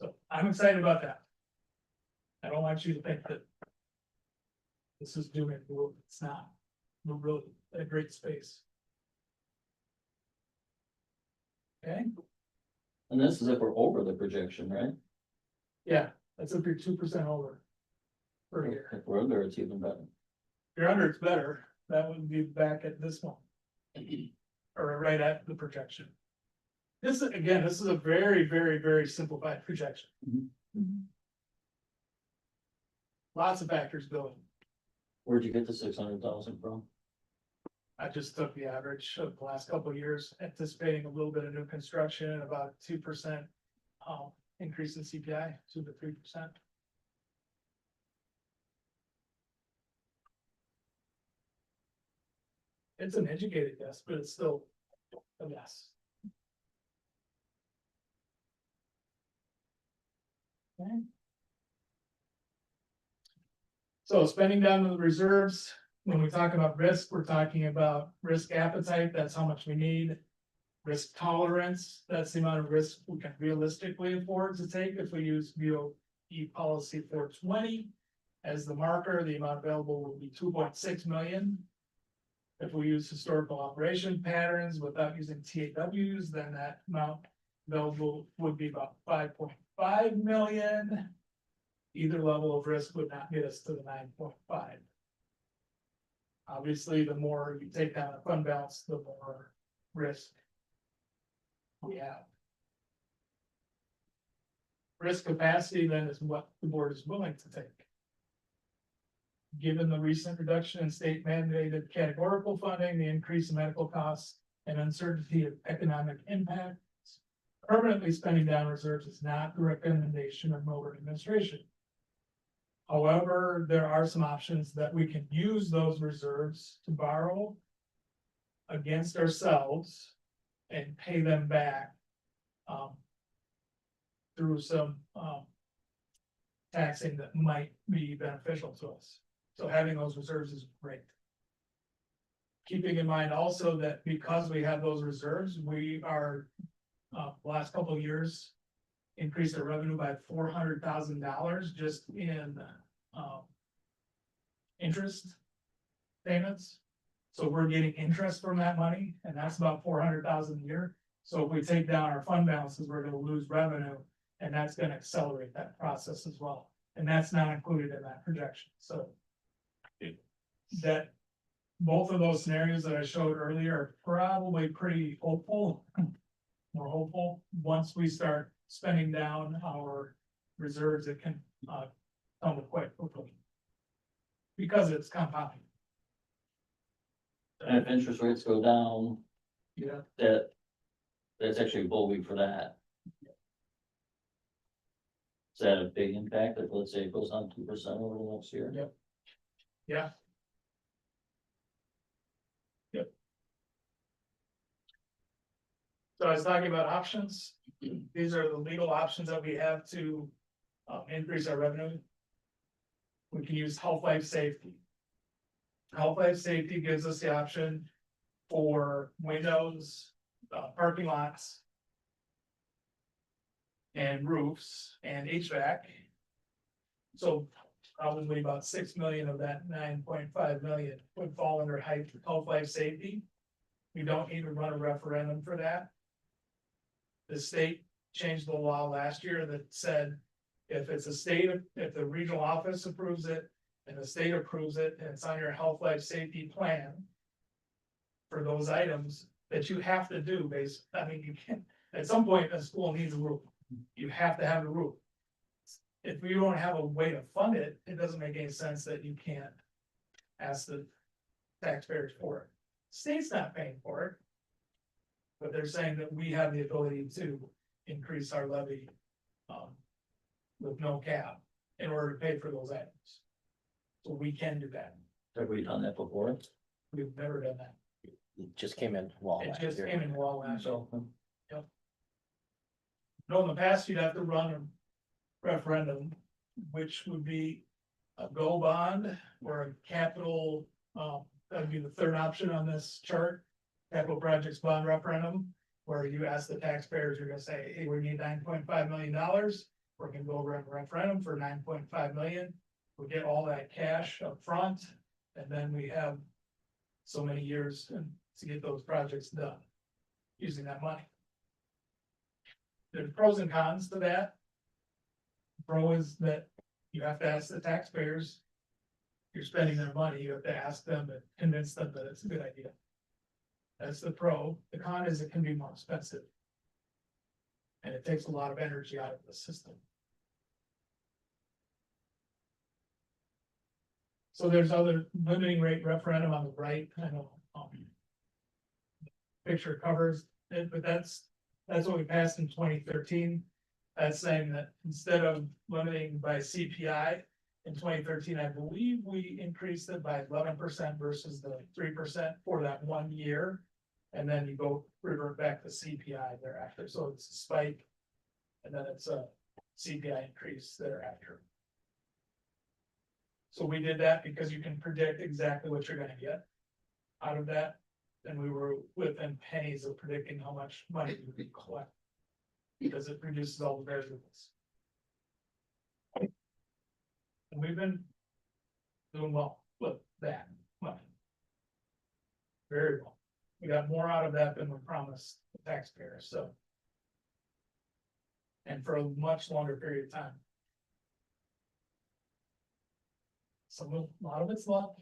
So I'm excited about that. I don't want you to think that this is doom and gloom. It's not. We're really in a great space. Okay, And this is if we're over the projection, right? yeah, that's if you're 2% over per year. If we're under, it's even better. If you're under, it's better. That would be back at this one. Or right at the projection. This is, again, this is a very, very, very simplified projection. Lots of factors go in. Where'd you get the 600,000 from? I just took the average of the last couple of years, anticipating a little bit of new construction and about 2% increase in CPI, 2 to 3%. It's an educated guess, but it's still a guess. Okay. So spending down the reserves, when we talk about risk, we're talking about risk appetite, that's how much we need. Risk tolerance, that's the amount of risk we can realistically afford to take if we use BOE policy 420 as the marker. The amount available will be 2.6 million. If we use historical operation patterns without using TAWs, then that amount available would be about 5.5 million. Either level of risk would not get us to the 9.5. Obviously, the more you take down the fund balance, the more risk we have. Risk capacity then is what the board is willing to take. Given the recent reduction in state mandated categorical funding, the increase in medical costs, and uncertainty of economic impacts permanently spending down reserves is not the recommendation of Millburn administration. However, there are some options that we can use those reserves to borrow against ourselves and pay them back through some taxing that might be beneficial to us. So having those reserves is great. Keeping in mind also that because we have those reserves, we are last couple of years increased our revenue by $400,000 just in interest payments. So we're getting interest from that money, and that's about 400,000 a year. So if we take down our fund balances, we're gonna lose revenue, and that's gonna accelerate that process as well. And that's not included in that projection, so that both of those scenarios that I showed earlier are probably pretty hopeful. More hopeful, once we start spending down our reserves, it can come quite quickly. Because it's compounding. And if interest rates go down, Yeah. that's actually a bull week for that. Is that a big impact, if let's say it goes down 2% over the next year? Yep. Yeah. Yep. So I was talking about options. These are the legal options that we have to increase our revenue. We can use health life safety. Health life safety gives us the option for windows, parking lots, and roofs and HVAC. So probably about 6 million of that 9.5 million would fall under health life safety. We don't need to run a referendum for that. The state changed the law last year that said if it's if the regional office approves it and the state approves it, and it's on your health life safety plan for those items that you have to do you can't, at some point, a school needs a roof. You have to have a roof. If you don't have a way to fund it, it doesn't make any sense that you can't ask the taxpayers for it. State's not paying for it. But they're saying that we have the ability to increase our levy with no cap in order to pay for those items. So we can do that. Have we done that before? We've never done that. It just came in well It last just year. came in well last year. So, No, in the past, you'd have to run a referendum, which would be a go bond or a capital, that'd be the third option on this chart. Capital projects bond referendum, where you ask the taxpayers, you're gonna say, hey, we need $9.5 million. We're gonna go over a referendum for 9.5 million. We get all that cash up front, and then we have so many years to get those projects done using that money. There's pros and cons to that. Pro is that you have to ask the taxpayers. You're spending their money, you have to ask them and convince them that it's a good idea. That's the pro. The con is it can be more expensive. And it takes a lot of energy out of the system. So there's other limiting rate referendum on the right, I know. Picture covers it, but that's what we passed in 2013. That's saying that instead of limiting by CPI in 2013, I believe we increased it by 11% versus the 3% for that 1 year. And then you go revert back to CPI thereafter. So it's a spike. And then it's a CPI increase thereafter. So we did that because you can predict exactly what you're gonna get out of that. And we were within pennies of predicting how much money we would collect. Because it reduces all the variables. And we've been doing well with that money. Very well. We got more out of that than we promised the taxpayers, so. And for a much longer period of time. A lot of it's luck.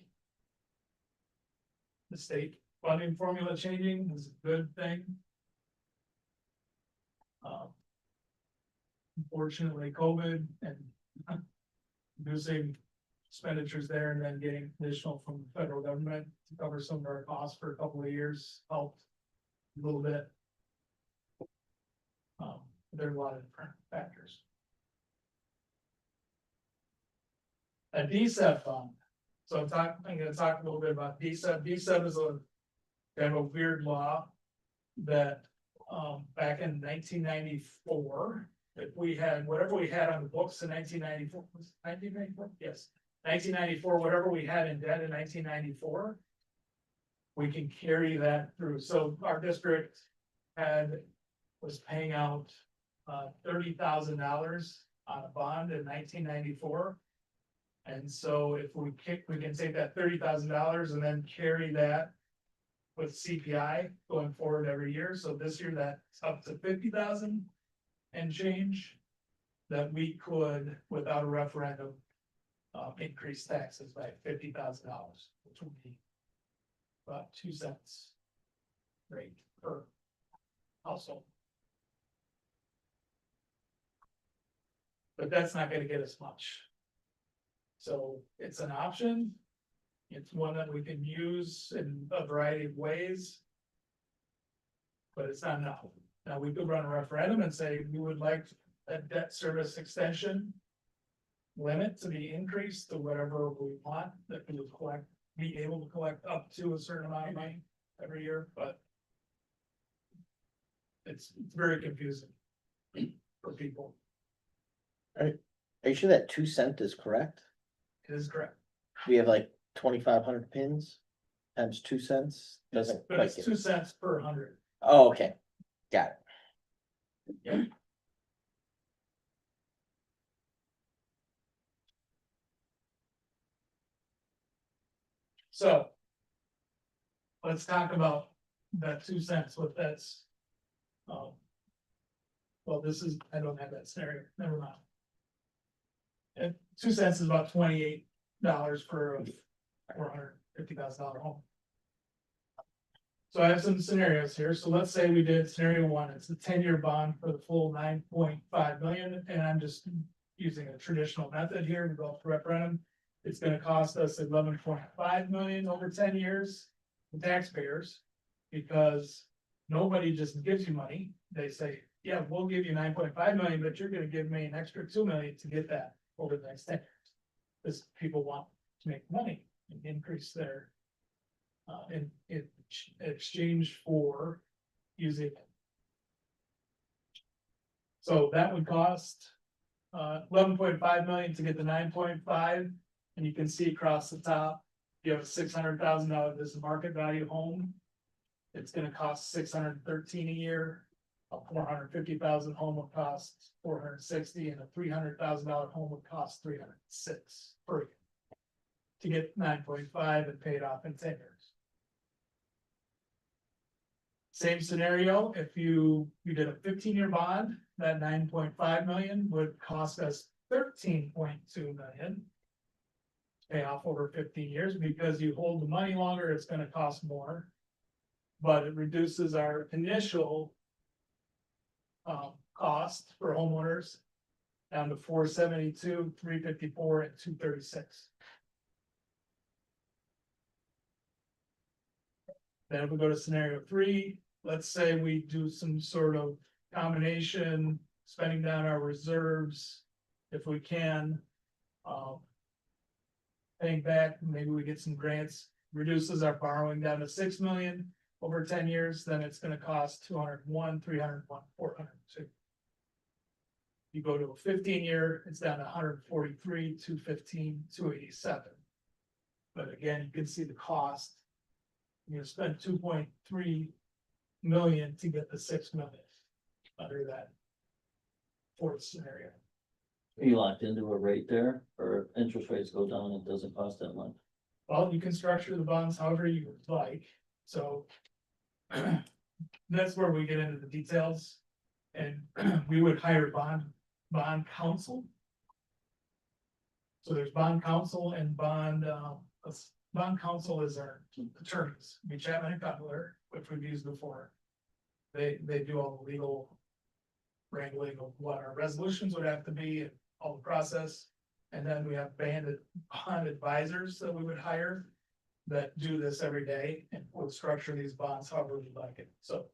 The state funding formula changing is a good thing. Unfortunately, COVID and reducing expenditures there and then getting additional from the federal government to cover some of our costs for a couple of years helped a little bit. There are a lot of different factors. A DSEP fund, so I'm gonna talk a little bit about DSEP. DSEP is a kind of a weird law that, back in 1994, if we had, whatever we had on the books in 1994, was 1994? Yes, 1994, whatever we had in debt in 1994, we can carry that through. So our district was paying out $30,000 on a bond in 1994. And so if we can take that $30,000 and then carry that with CPI going forward every year. So this year that's up to 50,000 and change. That we could, without a referendum, increase taxes by $50,000, which would be about 2 cents rate per household. But that's not gonna get us much. So it's an option. It's one that we can use in a variety of ways. But it's not enough. Now, we could run a referendum and say we would like a debt service extension limit to be increased to whatever we want, that we would be able to collect up to a certain amount of money every year, but it's very confusing for people. Are you sure that 2 cent is correct? It is correct. We have like 2,500 pins times 2 cents. Doesn't But quite it's get. 2 cents per 100. Oh, okay, got it. Yeah. So. Let's talk about that 2 cents, what that's. Well, I don't have that scenario, never mind. And 2 cents is about $28 for a $450,000 home. So I have some scenarios here. So let's say we did scenario 1, it's a 10-year bond for the full 9.5 million, and I'm just using a traditional method here to go for referendum. It's gonna cost us 11.5 million over 10 years, the taxpayers, because nobody just gives you money. They say, yeah, we'll give you 9.5 million, but you're gonna give me an extra 2 million to get that over the next 10 years. Because people want to make money and increase their in exchange for using it. So that would cost 11.5 million to get the 9.5, and you can see across the top, you have a $600,000 this market value home. It's gonna cost 613 a year. A 450,000 home would cost 460, and a $300,000 home would cost 306 per year. To get 9.5 and pay it off in 10 years. Same scenario, if you did a 15-year bond, that 9.5 million would cost us 13.2 million. Pay off over 15 years, because you hold the money longer, it's gonna cost more. But it reduces our initial cost for homeowners down to 472, 354, and 236. Then if we go to scenario 3, let's say we do some sort of combination, spending down our reserves if we can. Paying back, maybe we get some grants, reduces our borrowing down to 6 million over 10 years, then it's gonna cost 201, 301, 402. You go to a 15-year, it's down to 143, 215, 287. But again, you can see the cost. You spend 2.3 million to get the 6 million under that fourth scenario. Are you locked into a rate there, or if interest rates go down, it doesn't cost that much? Well, you can structure the bonds however you would like, so. That's where we get into the details. And we would hire bond counsel. So there's bond counsel and bond counsel is our attorneys, be Chapman and Cutler, which we've used before. They do all the legal wrangling of what our resolutions would have to be, and all the process. And then we have bond advisors that we would hire that do this every day and would structure these bonds however we like it. So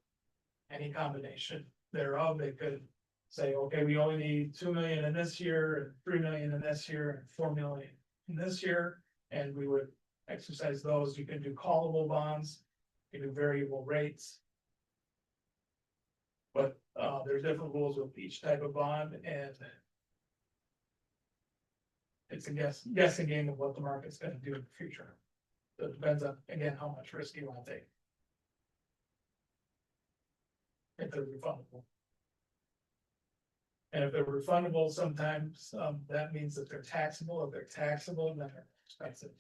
any combination thereof, they could say, okay, we only need 2 million in this year, and 3 million in this year, and 4 million in this year, and we would exercise those. You can do callable bonds, you can do variable rates. But there's different rules with each type of bond, and it's a guessing game of what the market's gonna do in the future. So it depends on, again, how much risk you wanna take. If they're refundable. And if they're refundable, sometimes that means that they're taxable. If they're taxable, then they're expensive.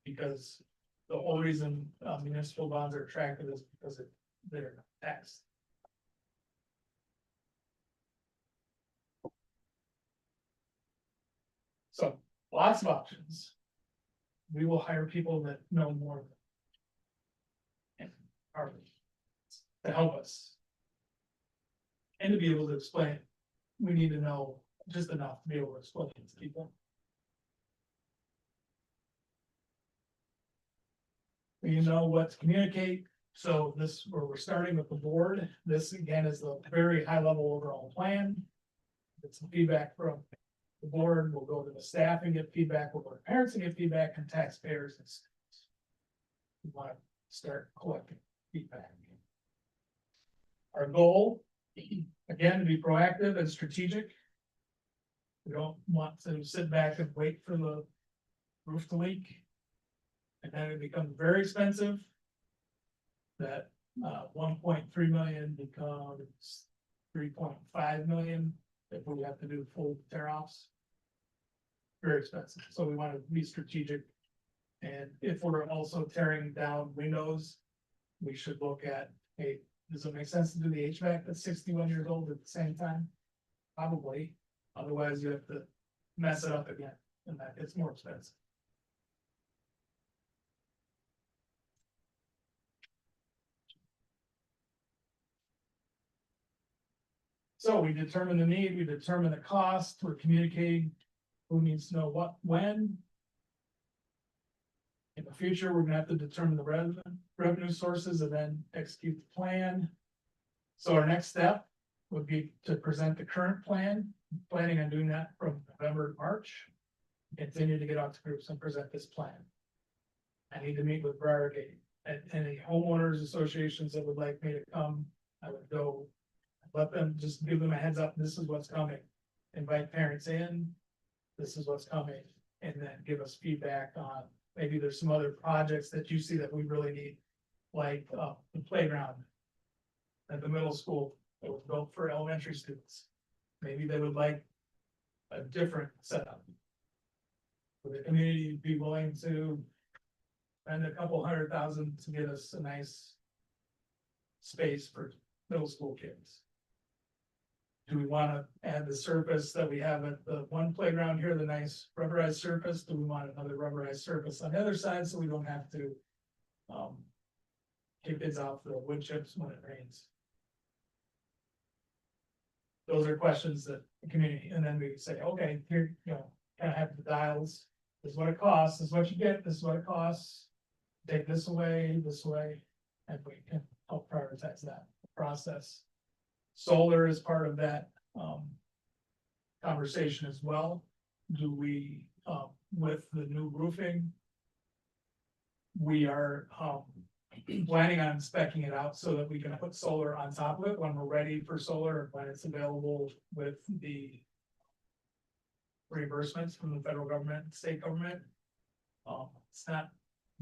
Because the whole reason municipal bonds are attractive is because they're taxed. So lots of options. We will hire people that know more. And are to help us. And to be able to explain, we need to know just enough to be able to explain it to people. You know what to communicate, so this, where we're starting with the board, this again is the very high level overall plan. Get some feedback from the board, we'll go to the staff and get feedback, we'll go to parents and get feedback, and taxpayers and students. We want to start collecting feedback. Our goal, again, to be proactive and strategic. We don't want to sit back and wait for the roof to leak. And then it becomes very expensive. That 1.3 million becomes 3.5 million if we have to do full tear offs. Very expensive, so we want to be strategic. And if we're also tearing down windows, we should look at, hey, does it make sense to do the HVAC that's 61 years old at the same time? Probably, otherwise you have to mess it up again, and that it's more expensive. So we determine the need, we determine the cost, we're communicating who needs to know what, when. In the future, we're gonna have to determine the revenue sources and then execute the plan. So our next step would be to present the current plan, planning on doing that from November to March. Continue to get out to groups and present this plan. I need to meet with Briargate and any homeowners associations that would like me to come. I would go, let them, just give them a heads up, this is what's coming. Invite parents in, this is what's coming, and then give us feedback on, maybe there's some other projects that you see that we really need. Like the playground at the middle school that was built for elementary students. Maybe they would like a different setup. Would the community be willing to spend a couple $100,000 to get us a nice space for middle school kids? Do we want to add the surface that we have at the one playground here, the nice rubberized surface? Do we want another rubberized surface on the other side so we don't have to kick kids out the wood chips when it rains? Those are questions that the community, and then we say, okay, here, you know, kind of have the dials. This is what it costs, this is what you get, this is what it costs. Take this away, and we can help prioritize that process. Solar is part of that conversation as well. Do we, with the new roofing, we are planning on speccing it out so that we can put solar on top of it when we're ready for solar, when it's available with the reimbursements from the federal government, state government. It's not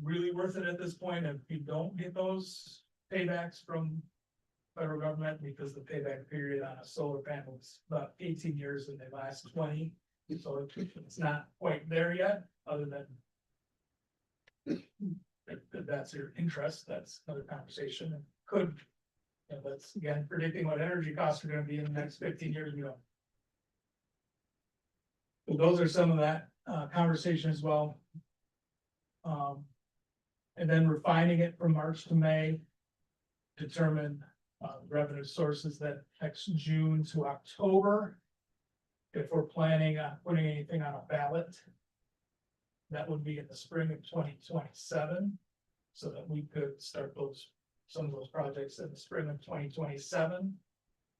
really worth it at this point if you don't get those paybacks from federal government, because the payback period on a solar panel is about 18 years and they last 20. So it's not quite there yet, other than if that's your interest, that's another conversation. And could, you know, that's again predicting what energy costs are going to be in the next 15 years. We don't. So those are some of that conversation as well. And then refining it from March to May, determine revenue sources that next June to October. If we're planning on putting anything on a ballot, that would be in the spring of 2027, so that we could start those some of those projects in the spring of 2027.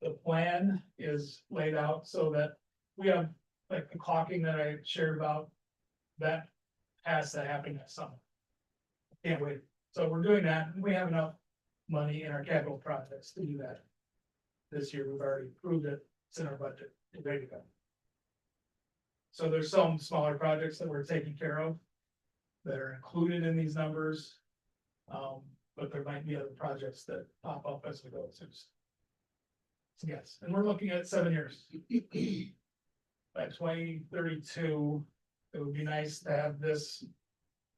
The plan is laid out so that we have, like the caulking that I shared about, that has to happen this summer. Can't wait. So we're doing that. We have enough money in our capital projects to do that. This year, we've already approved it. It's in our budget. It's ready to go. So there's some smaller projects that we're taking care of that are included in these numbers. But there might be other projects that pop up as we go too. Yes, and we're looking at 7 years. By 2032, it would be nice to have this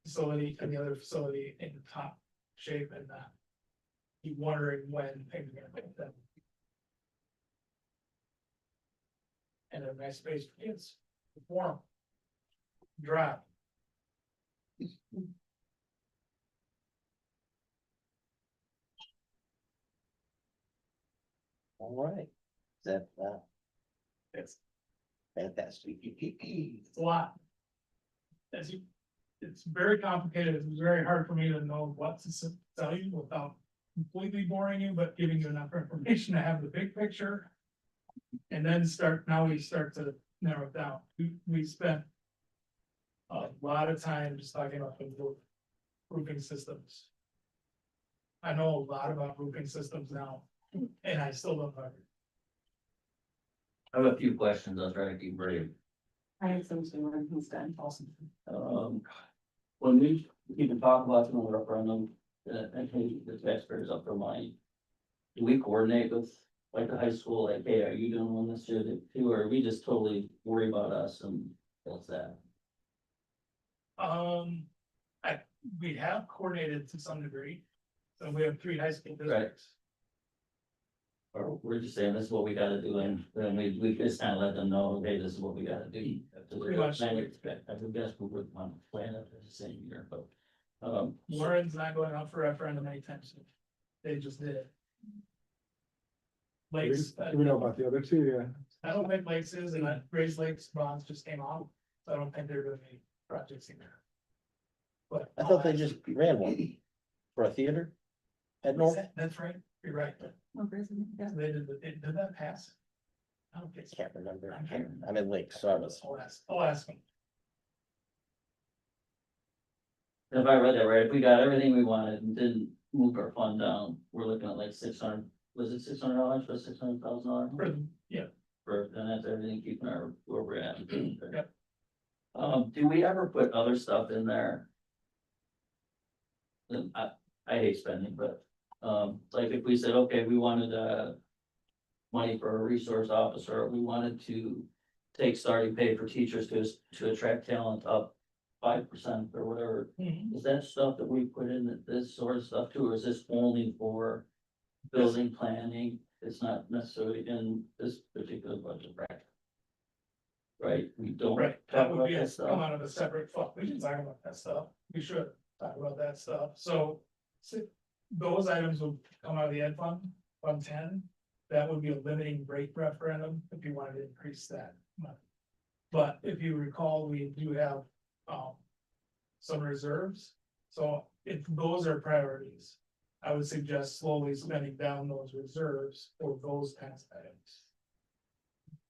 facility and the other facility in top shape and not be wondering when things are gonna make them. And a nice space for kids, warm, dry. All right. Is that, It's fantastic? It's a lot. As you, it's very complicated. It's very hard for me to know what to tell you without completely boring you, but giving you enough information to have the big picture. And then now we start to narrow it down. We spent a lot of time just talking about the roofing systems. I know a lot about roofing systems now, and I still don't know. I have a few questions, I'll try to keep brief. I have some when he's done. Awesome. When we even talk about the referendum, I think the taxpayers up for money. Do we coordinate with like the high school, like, hey, are you doing one this year too, or are we just totally worry about us and that's that? We have coordinated to some degree, so we have 3 high school districts. Or we're just saying this is what we gotta do, and then we just kind of let them know, hey, this is what we gotta do. Pretty much. I would guess we would want to plan it the same year, but. Warren's not going out for referendum anytime soon. They just did it. Lakes, Do we know about the other two? Yeah. I don't think Lakes is, and Grace Lakes bonds just came out, so I don't think they're gonna be projects in there. But. I thought they just ran one for a theater at North. That's right, you're right. They did that pass? I don't think so. Can't remember. I'm in Lake, so I was. I'll ask them. If I read that right, if we got everything we wanted and didn't move our fund down, we're looking at like 600, was it $600 for $600,000? Yeah. And that's everything keeping our, where we're at. Yep. Do we ever put other stuff in there? And I hate spending, but, like if we said, okay, we wanted, money for a resource officer, we wanted to take starting pay for teachers to attract talent up 5% or whatever. Mhm. Is that stuff that we put in this sort of stuff too, or is this only for building planning? It's not necessarily in this particular budget bracket. Right, we don't Right, talk that would about be, that come stuff. out of a separate fund, we should talk about that stuff, we should talk about that stuff, so. Those items will come out of the ed fund, Fund 10, that would be a limiting rate referendum, if you wanted to increase that money. But if you recall, we do have, some reserves, so if those are priorities, I would suggest slowly spending down those reserves for those kinds of items.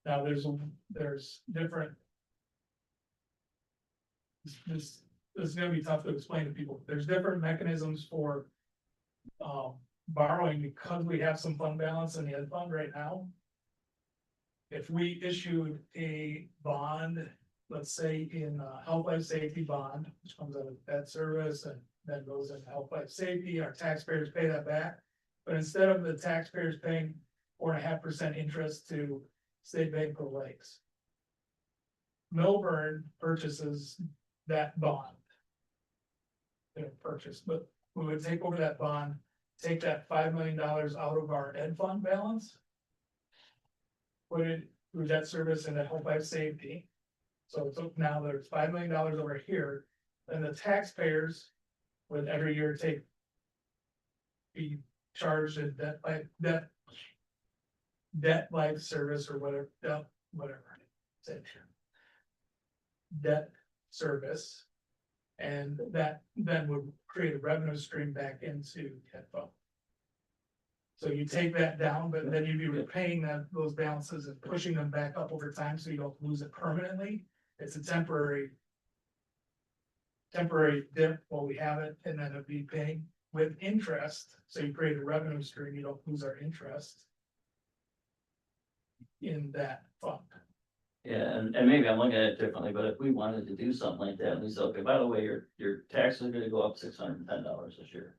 Now, there's different. This is gonna be tough to explain to people. There's different mechanisms for. Borrowing because we have some fund balance in the ed fund right now. If we issued a bond, let's say in health life safety bond, which comes out of debt service and then goes into health life safety, our taxpayers pay that back. But instead of the taxpayers paying 4.5% interest to State Bank of Lakes. Milburn purchases that bond. They don't purchase, but we would take over that bond, take that $5 million out of our ed fund balance. Put it through debt service and health life safety. So now there's $5 million over here, and the taxpayers would every year be charged a debt life service or whatever, debt service. And that then would create a revenue stream back into ed fund. So you take that down, but then you'd be repaying those balances and pushing them back up over time, so you don't lose it permanently. It's a temporary dip while we have it, and then it'd be paying with interest, so you create a revenue stream, you don't lose our interest in that fund. Yeah, and maybe I'm looking at it differently, but if we wanted to do something like that, we said, okay, by the way, your taxes are gonna go up $610 this year.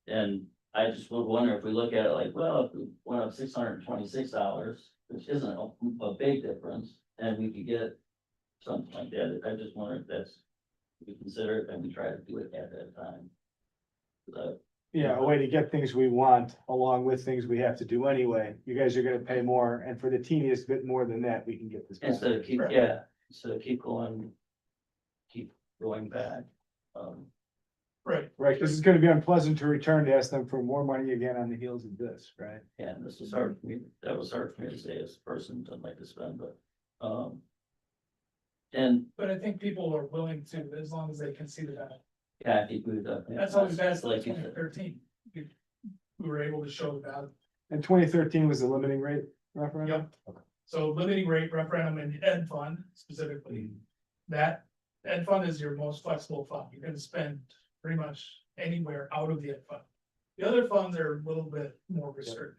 And I just would wonder if we look at it like, well, if we went up $626, which isn't a big difference, and we could get something like that, I just wonder if that's, we consider it and we try to do it at that time. Yeah, a way to get things we want along with things we have to do anyway. You guys are gonna pay more, and for the teeniest bit more than that, we can get this back. Instead of keep going back. Right. Right, cause it's gonna be unpleasant to return to ask them for more money again on the heels of this, right? Yeah, and this was hard for me, that was hard for me to say as a person, who doesn't like to spend, but, and, But I think people are willing to, as long as they can see the benefit. yeah, I think we've done. That's always best, Like like you said. 2013. We were able to show the value. And 2013 was the limiting rate referendum? Yep. So limiting rate referendum and ed fund specifically, that ed fund is your most flexible fund. You can spend pretty much anywhere out of the ed fund. The other funds are a little bit more restricted.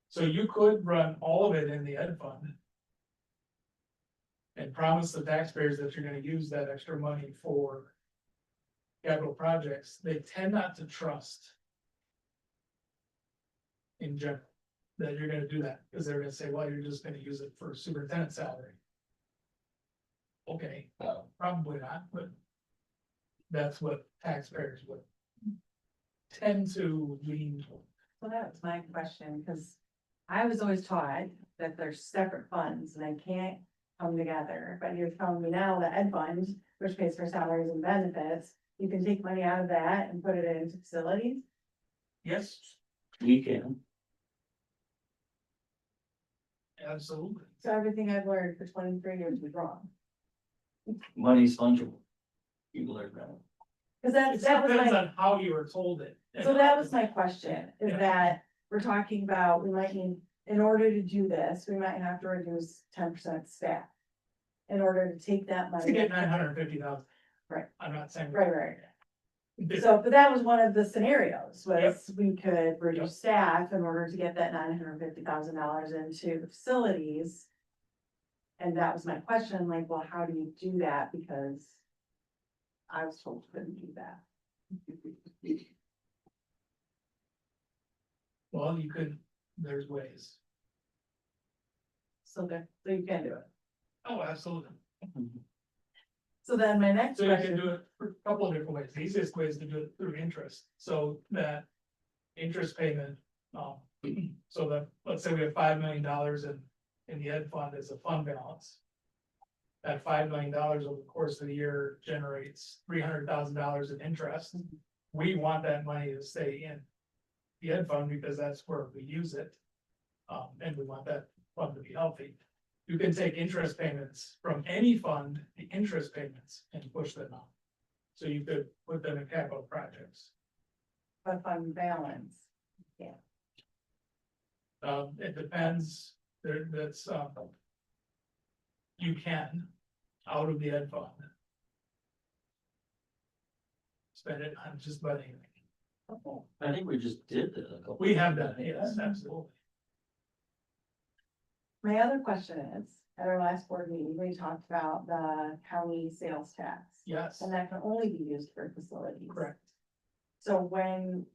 So you could run all of it in the ed fund. And promise the taxpayers that you're gonna use that extra money for capital projects. They tend not to trust in general, that you're gonna do that, because they're gonna say, well, you're just gonna use it for superintendent salary. Okay, probably not, but that's what taxpayers would tend to lean toward. So that was my question, because I was always taught that there's separate funds and they can't come together, but you're telling me now the ed fund, which pays for salaries and benefits, you can take money out of that and put it into facilities? Yes, We can, absolutely. So everything I've learned for 23 years was wrong. money's fungible. You learn that. Cause It that was depends my, on how you were told it. so that was my question, is Yeah. that we're talking about, we might need, in order to do this, we might have to reduce 10% staff. In order to take that To money. get 950,000. Right. I'm not saying. Right. So, but that was one of the scenarios, was we could Yep. reduce staff in order to get that $950,000 into facilities. And that was my question, like, well, how do you do that? Because I was told you couldn't do that. Well, you could, there's ways. So you can do it. Oh, absolutely. So then my next So you can question, do it for a couple of different ways. The easiest way is to do it through interest, so that interest payment, so that, let's say we have $5 million in the ed fund as a fund balance. That $5 million over the course of the year generates $300,000 in interest. We want that money to stay in the ed fund because that's where we use it. And we want that fund to be healthy. You can take interest payments from any fund, the interest payments, and push them out. So you could put them in capital projects. the fund balance, It depends, that's, you can, out of the ed fund. Spend it on just about anything. I think we just did that a couple. We have done, yes, absolutely. my other question is, at our last board meeting, we talked about the county sales tax. Yes, And that can only be used for facilities. correct. So when,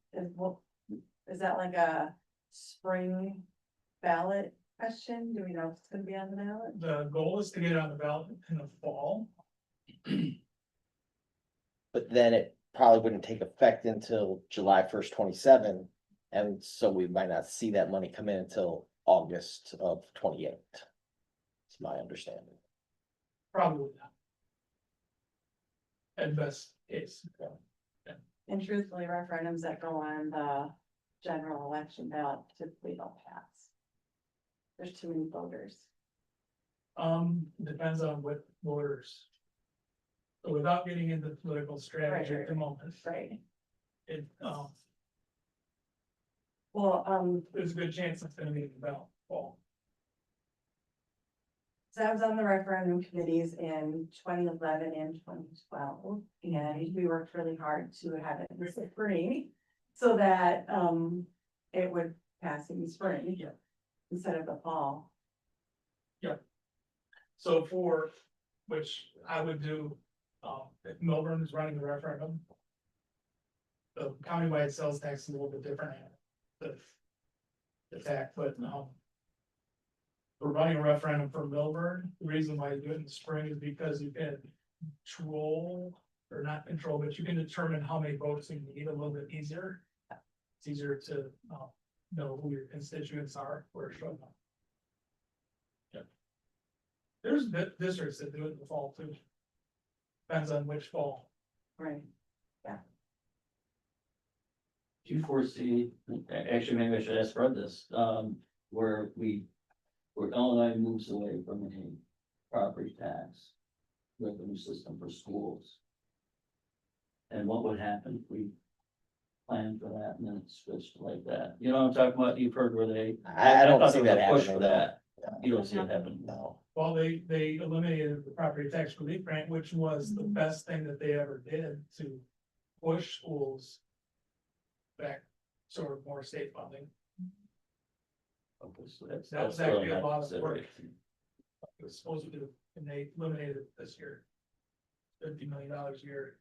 is that like a spring ballot question? Do we know if it's gonna be on the ballot? The goal is to get it on the ballot in the fall. But then it probably wouldn't take effect until July 1st, 27. And so we might not see that money come in until August of 28. It's my understanding. Probably not. At best case. And truthfully, referendums that go on the general election ballot typically don't pass. There's too many voters. Depends on what voters. So without getting into political strategy at the moment, Right. it, Well, There's a good chance it's gonna be in the ballot fall. so I was on the referendum committees in 2011 and 2012, and we worked really hard to have it in the spring. So that, it would pass in the spring. Yeah. Instead of the fall. So for, which I would do, if Melbourne is running the referendum. The countywide sales tax is a little bit different. The tax, but, we're running a referendum for Melbourne. The reason why you do it in the spring is because you can control, or not control, but you can determine how many votes you need a little bit easier. It's easier to, know who your constituents are, where it's showing up. Yeah. There's districts that do it in the fall too. Depends on which fall. Right. Do you foresee, actually, maybe I should ask Fred this, where Illinois moves away from a property tax revenue system for schools? And what would happen if we planned for that and then it switched like that? You know what I'm talking about? You've heard where they. I don't thought see there was that a push happening, for no. that. You don't see it happening. No. Well, they eliminated the property tax relief grant, which was the best thing that they ever did to push schools back sort of more state funding. Okay, so that's. That was that's really actually a not lot of work. consideration. It was supposed to be, and they eliminated it this year. $50 million a year.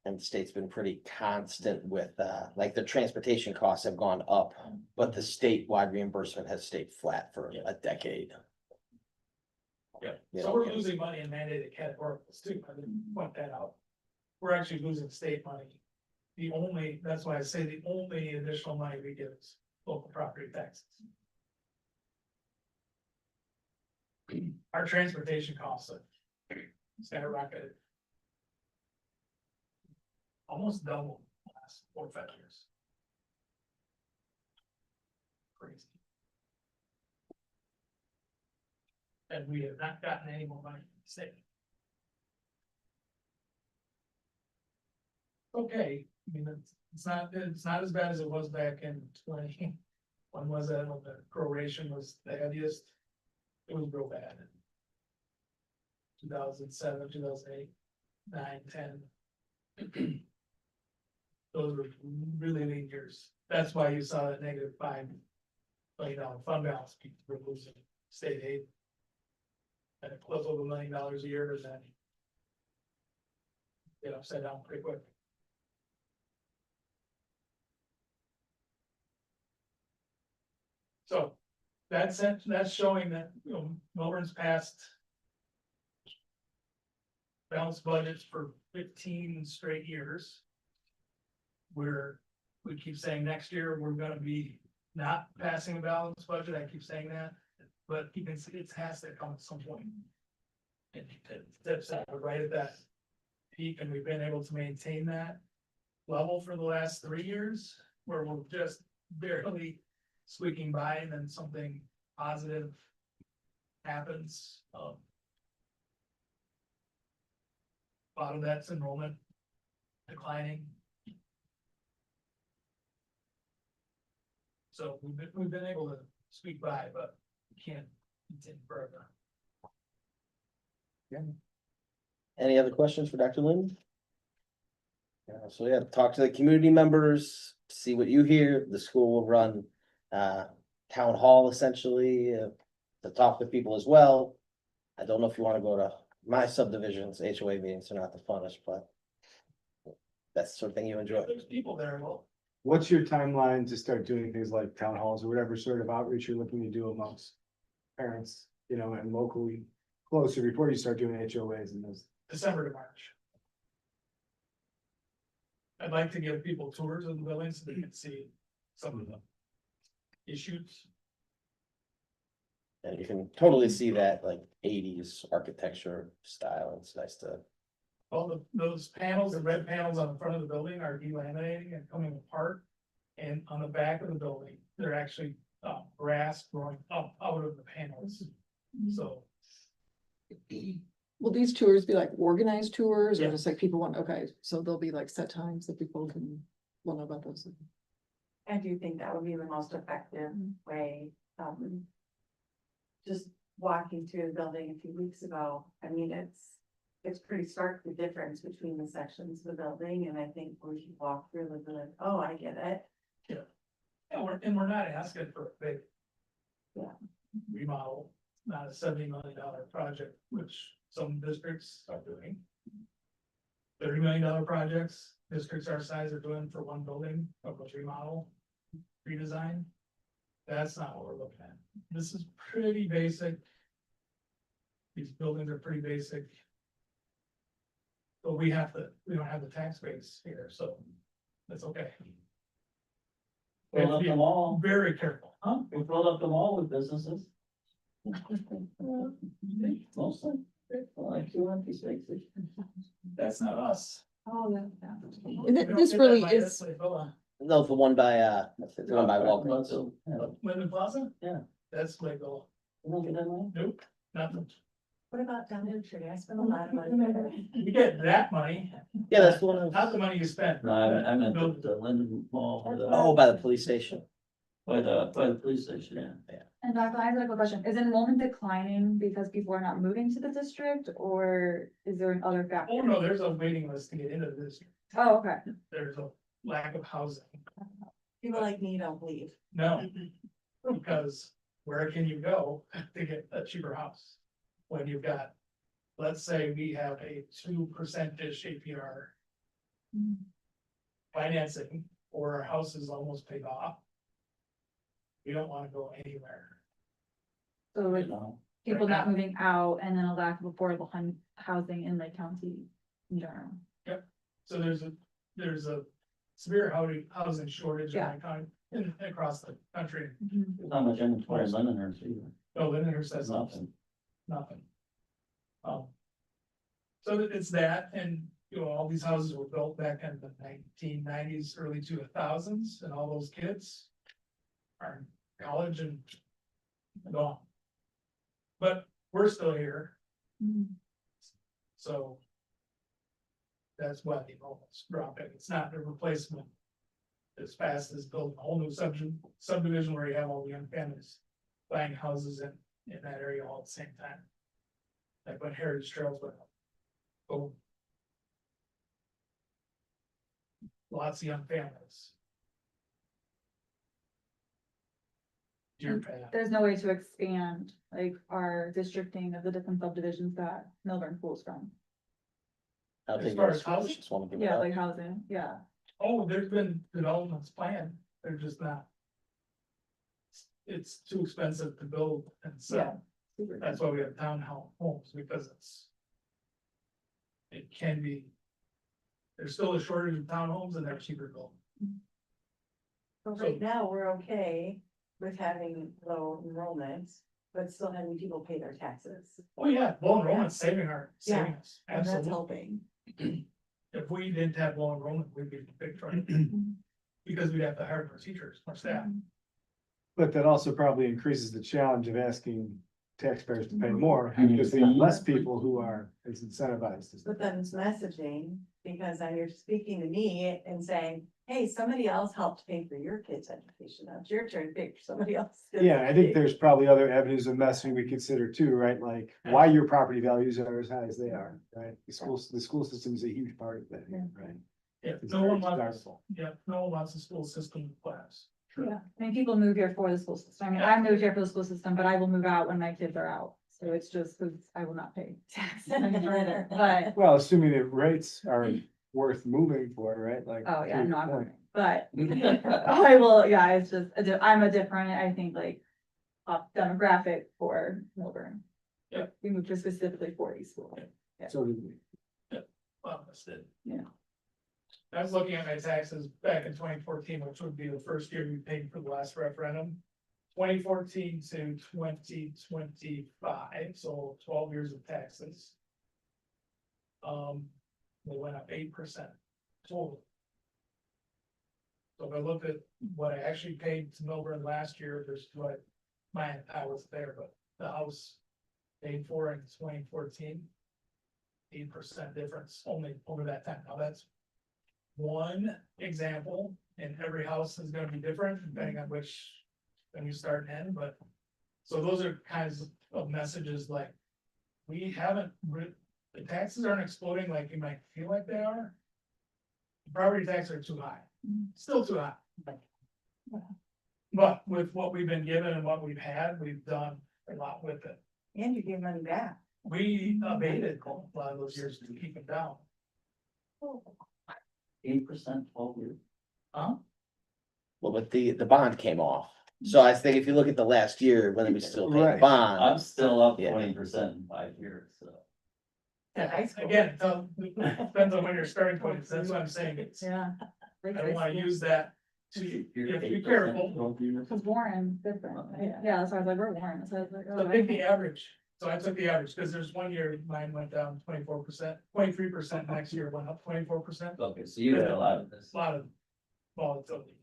And the state's been pretty constant with, like the transportation costs have gone up, but the statewide reimbursement has stayed flat for a decade. Yeah, You so know, we're losing money in mandated categoricals too, I didn't point that out. We're actually losing state money. That's why I say the only additional money we get is local property taxes. Our transportation costs have skyrocketed. Almost double the last 4 or 5 years. Crazy. And we have not gotten any more money from the state. Okay, I mean, it's not as bad as it was back in 20. When was that, when the proration was the heaviest? It was real bad. 2007, 2008, 9, 10. Those were really lean years. That's why you saw that -$5 million fund balance, people were losing state aid. And it closed over $1 million a year, and then get upside down pretty quick. So that's showing that, Melbourne's passed balanced budgets for 15 straight years. We keep saying next year, we're gonna be not passing a balanced budget, I keep saying that, but you can see it has to come at some point. And it dips out right at that peak, and we've been able to maintain that level for the last 3 years, where we're just barely squeaking by, and then something positive happens. A lot of that's enrollment declining. So we've been able to squeak by, but we can't continue forever. Any other questions for Dr. Lynn? Yeah, so yeah, talk to the community members, see what you hear. The school will run town hall essentially to talk to people as well. I don't know if you want to go to my subdivisions, HOA meetings are not the funnest, but that's the sort of thing you enjoy. There's people there, well, What's your timeline to start doing things like town halls or whatever sort of outreach you're looking to do amongst parents, and locally closer before you start doing HOAs and those? December to March. I'd like to give people tours of the buildings so they can see some of the issues. And you can totally see that like 80s architecture style. It's nice to, All those panels, the red panels on the front of the building are delaminating and coming apart. And on the back of the building, they're actually grass growing up out of the panels. So Will these tours be like organized tours or Yeah. just like people want, okay, so there'll be like set times that people can, know about those. I do think that would be the most effective way, just walking through the building a few weeks ago, I mean, it's pretty stark, the difference between the sections of the building, and I think we should walk through and be like, oh, I get it. And we're not asking for a big. Yeah. Remodel, not a $70 million project, which some districts are doing. $30 million projects, districts our size are doing for one building, of a remodel, redesign. That's not what we're looking at. This is pretty basic. These buildings are pretty basic. But we don't have the tax base here, so that's okay. We have Fill to up be the mall, very careful, huh? we filled up the mall with businesses. Mostly, like 2 empty spaces. That's not us. Oh, yeah. And We don't this get really that by is, Nestle Villa. No, the one by, the one by Walgreens. Linden Plaza? Yeah. That's like, oh, You don't get that money? nope, nothing. What about down in Tree? I spent a lot of money there. You get that money. Yeah, that's the one. I was- Not the money you spend. No, I meant the Linden Mall, Oh, by the police station. by the police station, yeah. And Dr. I have a quick question. Is enrollment declining because people are not moving to the district, or is there another factor? Oh, no, there's a waiting list to get into this. Oh, okay. There's a lack of housing. People like me don't leave. No, because where can you go to get a cheaper house? When you've got, let's say we have a 2%-ish APR financing, or our house is almost paid off. We don't wanna go anywhere. So like You know, people right not now. moving out and then a lack of affordable housing in Lake County in general. So there's a severe housing shortage in Yeah. my county, across the country. there's not much inventory in Lindenhurst either. No, Lindenhurst says Nothing. nothing. So it's that, and, you know, all these houses were built back in the 1990s, early 2000s, and all those kids are in college and gone. But we're still here, so that's why the enrollment's dropping. It's not a replacement as fast as building a whole new subdivision where you have all the young families buying houses in that area all at the same time. Like when Heritage Trails went up. Boom. Lots of young families. Deer path. There's no way to expand like our districting of the different subdivisions that Milburn pulls from. I don't As think far that's- as housing? just wanna give it Yeah, up. like housing, yeah. Oh, there's been developments planned, they're just not. It's too expensive to build and sell. Super. That's why we have townhomes, because it can be. There's still a shortage of townhomes and they're cheaper to build. So right now, we're okay with having low enrollments, but still having people pay their taxes. Oh, yeah, low enrollment's saving saving us, And that's absolutely. helping. If we didn't have low enrollment, we'd be in big trouble. Because we'd have to hire more teachers, more staff. But that also probably increases the challenge of asking taxpayers to pay more, because we have less people who are as incentivized as. But then it's messaging, because then you're speaking to me and saying, hey, somebody else helped pay for your kid's education. Now it's your turn to pay for somebody else. Yeah, I think there's probably other avenues of messaging we consider too, right? Like why your property values are as high as they are, right? The school system is a huge part of that, right? Yeah, It's no very one wants, desirable. no one wants a school system class. Yeah, I mean, people move here for the school system. I mean, I moved here for the school system, but I will move out when my kids are out. So it's just because I will not pay taxes any further, but, Well, assuming that rates are worth moving for, right? Like. oh yeah, to no, your I'm point. moving. But I will, yeah, it's just, I'm a different, I think, like, demographic for Milburn. Yeah. We moved here specifically for these schools. So did we. Well, that's it. Yeah. I was looking at my taxes back in 2014, which would be the first year we paid for the last referendum. 2014 to 2025, so 12 years of taxes. They went up 8% total. So if I look at what I actually paid to Milburn last year versus what I was there, but the house paid for in 2014. 8% difference only over that time. Now that's one example, and every house is gonna be different depending on which, when you start and end, but. So those are kinds of messages like, we haven't, the taxes aren't exploding like you might feel like they are. Property taxes are too high, still too high. But with what we've been given and what we've had, we've done a lot with it. And you give money back. We abated a lot of those years to keep it down. 8%, 12 years. Huh? Well, but the bond came off. So I think if you look at the last year, when we still paying the Right. I'm bond, still up Yeah. 20% in 5 years, so. Yeah, again, it depends on when you're starting point, that's what I'm saying, it's, I Yeah. don't wanna use that to, you have to be careful. Cause Warren, different, yeah, that's why I was like, we're Warren, so I was like. So take the average, so I took the average, cause there's one year mine went down 24%, 23%, next year went up 24%. Okay, so you had a lot of this. A lot of volatility.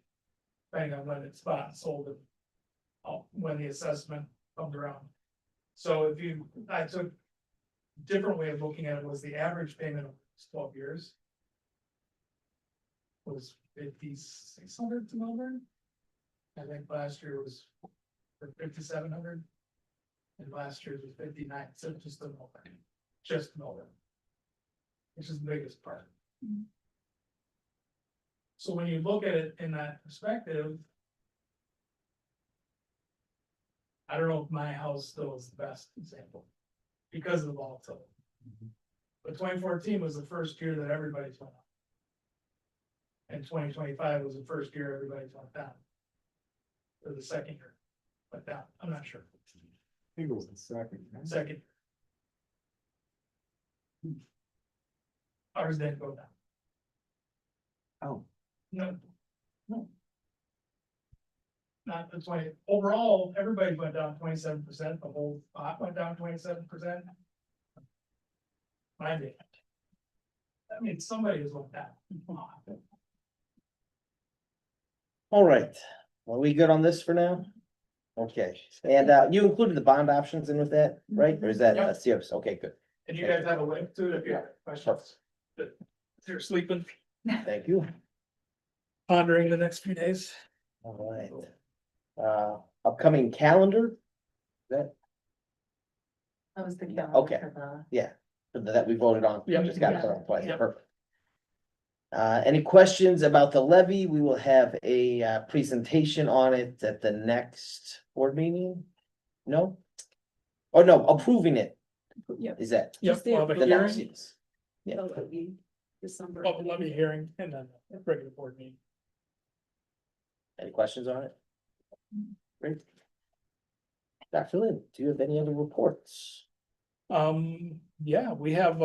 Depending on when it's bought and sold and. When the assessment comes around. So if you, I took. Different way of looking at it was the average payment of 12 years. Was 5,600 to Melbourne. I think last year was 5,700. And last year was 59, so just the Melbourne, just Melbourne. Which is the biggest part. So when you look at it in that perspective. I don't know if my house still is the best example. Because of the volatility. But 2014 was the first year that everybody's went up. And 2025 was the first year everybody's went down. Or the second year, went down, I'm not sure, I think it was the second. right? second. Ours didn't go down. Oh. No. No. Not the 20, overall, everybody went down 27%, the whole pot went down 27%. Mine did. I mean, somebody has went down. all right. Are we good on this for now? Okay, and you included the bond options in with that, right? Or is that Yep. serious? Okay, good. And you guys have a link to it if you have questions. If you're sleeping, Thank you. pondering the next few days. All right. Upcoming calendar, That was the calendar. Okay. for that we voted on. Yep. Just got it put on twice. Yep. Perfect. Any questions about the levy? We will have a presentation on it at the next board meeting? No? Oh, no, approving it, Yep. is that Yep, Just the we'll have a the next? hearing, Yes. Yeah, That'll be December. well, let me hearing and then a regular board meeting. any questions on it? Great. Dr. Lynn, do you have any other reports? Yeah, we have,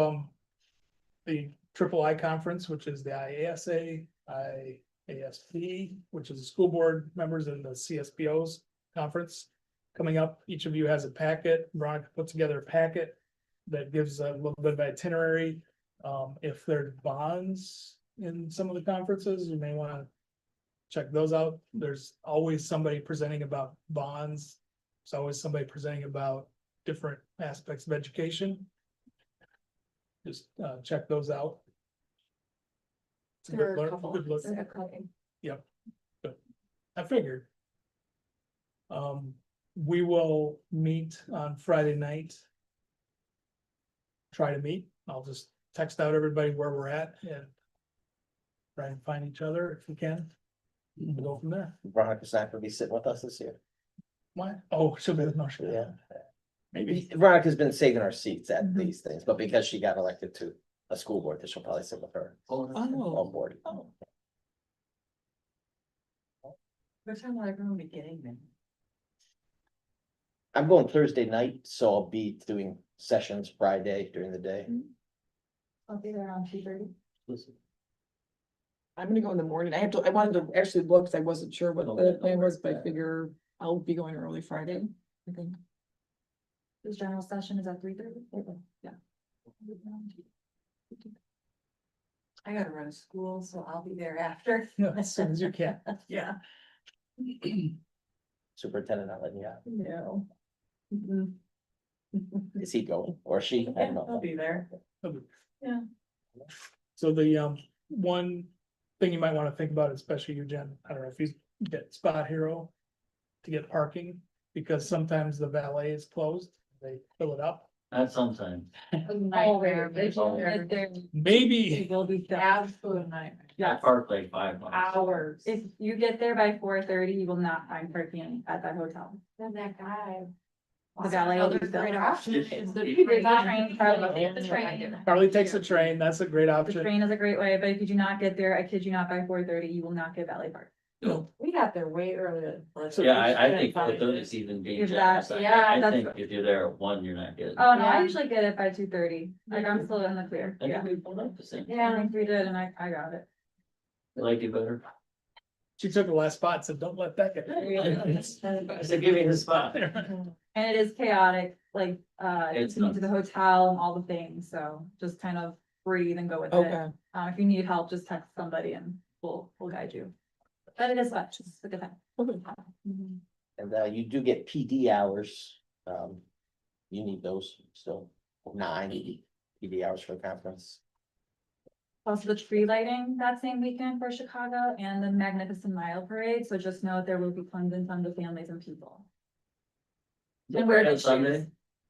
the Triple I conference, which is the IASA, IASP, which is the school board members and the CSBOs conference. Coming up, each of you has a packet, Veronica put together a packet that gives a little bit of itinerary. If there's bonds in some of the conferences, you may wanna check those out. There's always somebody presenting about bonds. There's always somebody presenting about different aspects of education. Just check those out. It's a There good are a learn- couple. good look. There are a couple. I figured. We will meet on Friday night. Try to meet. I'll just text out everybody where we're at and try and find each other if we can. We'll go from there. Veronica's not gonna be sitting with us this year. Why? Oh, she'll be with Marcia. Yeah. Maybe. Veronica's been saving our seats at these things, but because she got elected to a school board, that she'll probably sit with her Oh. on board. What time will everyone be getting then? I'm going Thursday night, so I'll be doing sessions Friday during the day. I'll be there around 2:30. I'm gonna go in the morning. I wanted to actually look, because I wasn't sure what the plan was, but I figure I'll be going early Friday, I think. This general session is at 3:30? Yeah. I gotta run a school, so I'll be there after. As soon as you can. Yeah. Superintendent, not letting you out. No. Is he going or she? I don't I'll know. be there. Yeah. So the one thing you might wanna think about, especially you, Jen, I don't know if you get Spot Hero to get parking, because sometimes the valet is closed, they fill it up. That's sometimes. Nightmare. Maybe, It will be Absolute nightmare. I Yes, park like 5 miles. hours. If you get there by 4:30, you will not find parking at that hotel. Then that guy. The valet will be Another great filled. option is the The train. train, probably the train. Carly takes the train, that's a great The option. train is a great way, but if you do not get there, I kid you not, by 4:30, you will not get valet park. We got there way earlier. Yeah, I think that it's even being Is that- generous. yeah, I that's- think if you're there at 1, you're not getting. Oh, no, I Yeah. usually get it by 2:30, like I'm still in the clear. I Yeah, think we pulled up the same. I think we did, and I got it. I like you better. She took the last spot, so don't let that get. I said, give me the spot. And it is chaotic, like, It's to nuts. the hotel and all the things, so just kind of breathe and go with it. Okay. If you need help, just text somebody and we'll guide you. But it is fun, it's a good time. Mhm. And you do get PD hours. You need those still, 9 PD hours for the conference. Also the tree lighting that same weekend for Chicago and the Magnificent Mile Parade, so just know there will be tons and tons of families and people. And where the Sunday?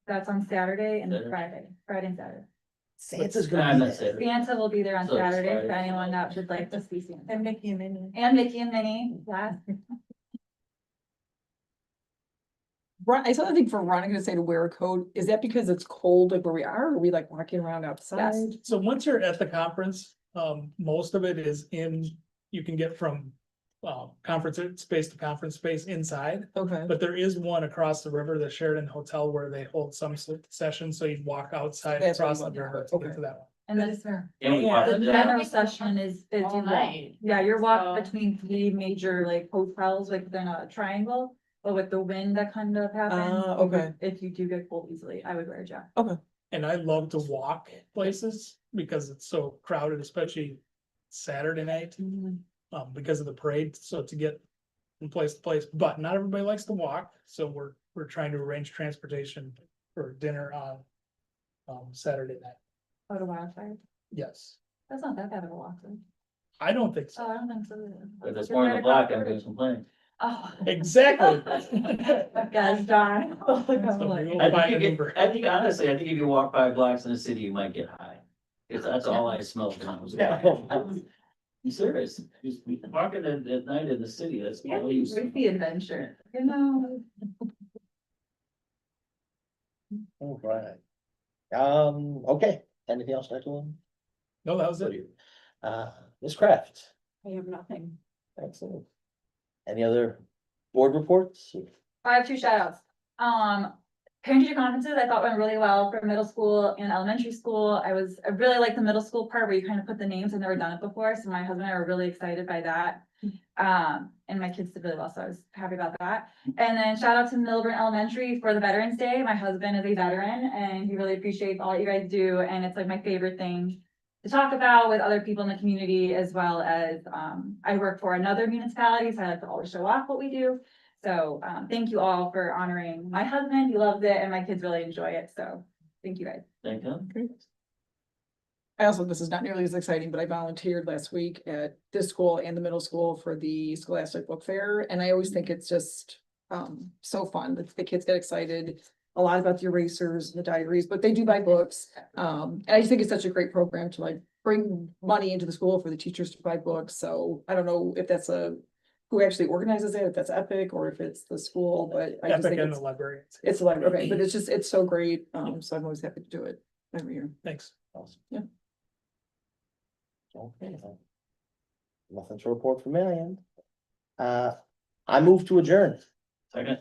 That's on Saturday and Saturday. Friday and Saturday. Santa's I'm gonna be not there. saying. Santa will be there on So it's Saturday Friday. for anyone that would like to see Santa. And Mickey and Minnie. And Mickey and Minnie, yeah. Run, I saw the thing for running, gonna say to wear a coat. Is that because it's cold like where we are? Or are we like walking around outside? So once you're at the conference, most of it is you can get from conference space to conference space inside. Okay. But there is one across the river, the Sheridan Hotel, where they hold some sessions, so you'd walk outside That's what across the you want, river to get okay. to that one. And That the is fair. And we walk the it general down. session is All night. yeah, you're walking So- between 3 major like hotels, like within a triangle. But with the wind that kind of happens. Ah, you would- okay. If you do get cold easily, I would wear a jacket. And I love to walk places because it's so crowded, especially Saturday night, because of the parade, so to get from place to place, but not everybody likes to walk, so we're trying to arrange transportation for dinner on Saturday night, Go to Wildfire. yes, That's not that bad of a walk, though. I don't think Oh, so, I don't think so. If it's You're more right than a block, across I'm the gonna river. complain. Oh. exactly. Guys, darn. So we'll I find think, an Uber. I think honestly, I think if you walk 5 blocks in the city, you might get high. Cause that's all I smelled when I was walking. I'm serious, just walking at night in the city, that's Yeah, all you it's see. the adventure, you know. All right. Okay, anything else, Dr. Lynn? No, that was it. Ms. Kraft, I have nothing. excellent. Any other board reports? I have 2 shout outs. Parent teacher conferences I thought went really well for middle school and elementary school. I really liked the middle school part where you kind of put the names. I've never done it before, so my husband and I were really excited by that. And my kids did really well, so I was happy about that. And then shout out to Milburn Elementary for the Veterans Day. My husband is a veteran and he really appreciates all you guys do, and it's like my favorite thing to talk about with other people in the community, as well as, I work for another municipality, so I like to always show off what we do. So, thank you all for honoring my husband. He loves it and my kids really enjoy it. So thank you guys. Thank you. I also, this is not nearly as exciting, but I volunteered last week at this school and the middle school for the Scholastic Book Fair. And I always think it's just so fun. The kids get excited a lot about the erasers and the diaries, but they do buy books. And I just think it's such a great program to like bring money into the school for the teachers to buy books. So I don't know if that's who actually organizes it, if that's Epic or if it's the school, but I just Epic think and the library. it's like, okay, but it's so great. So I'm always happy to do it every year. Thanks. Awesome. Yeah. Okay. Nothing to report from my end. I move to adjourn. Second.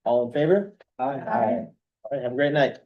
All in favor? Hi. All right, have a great night.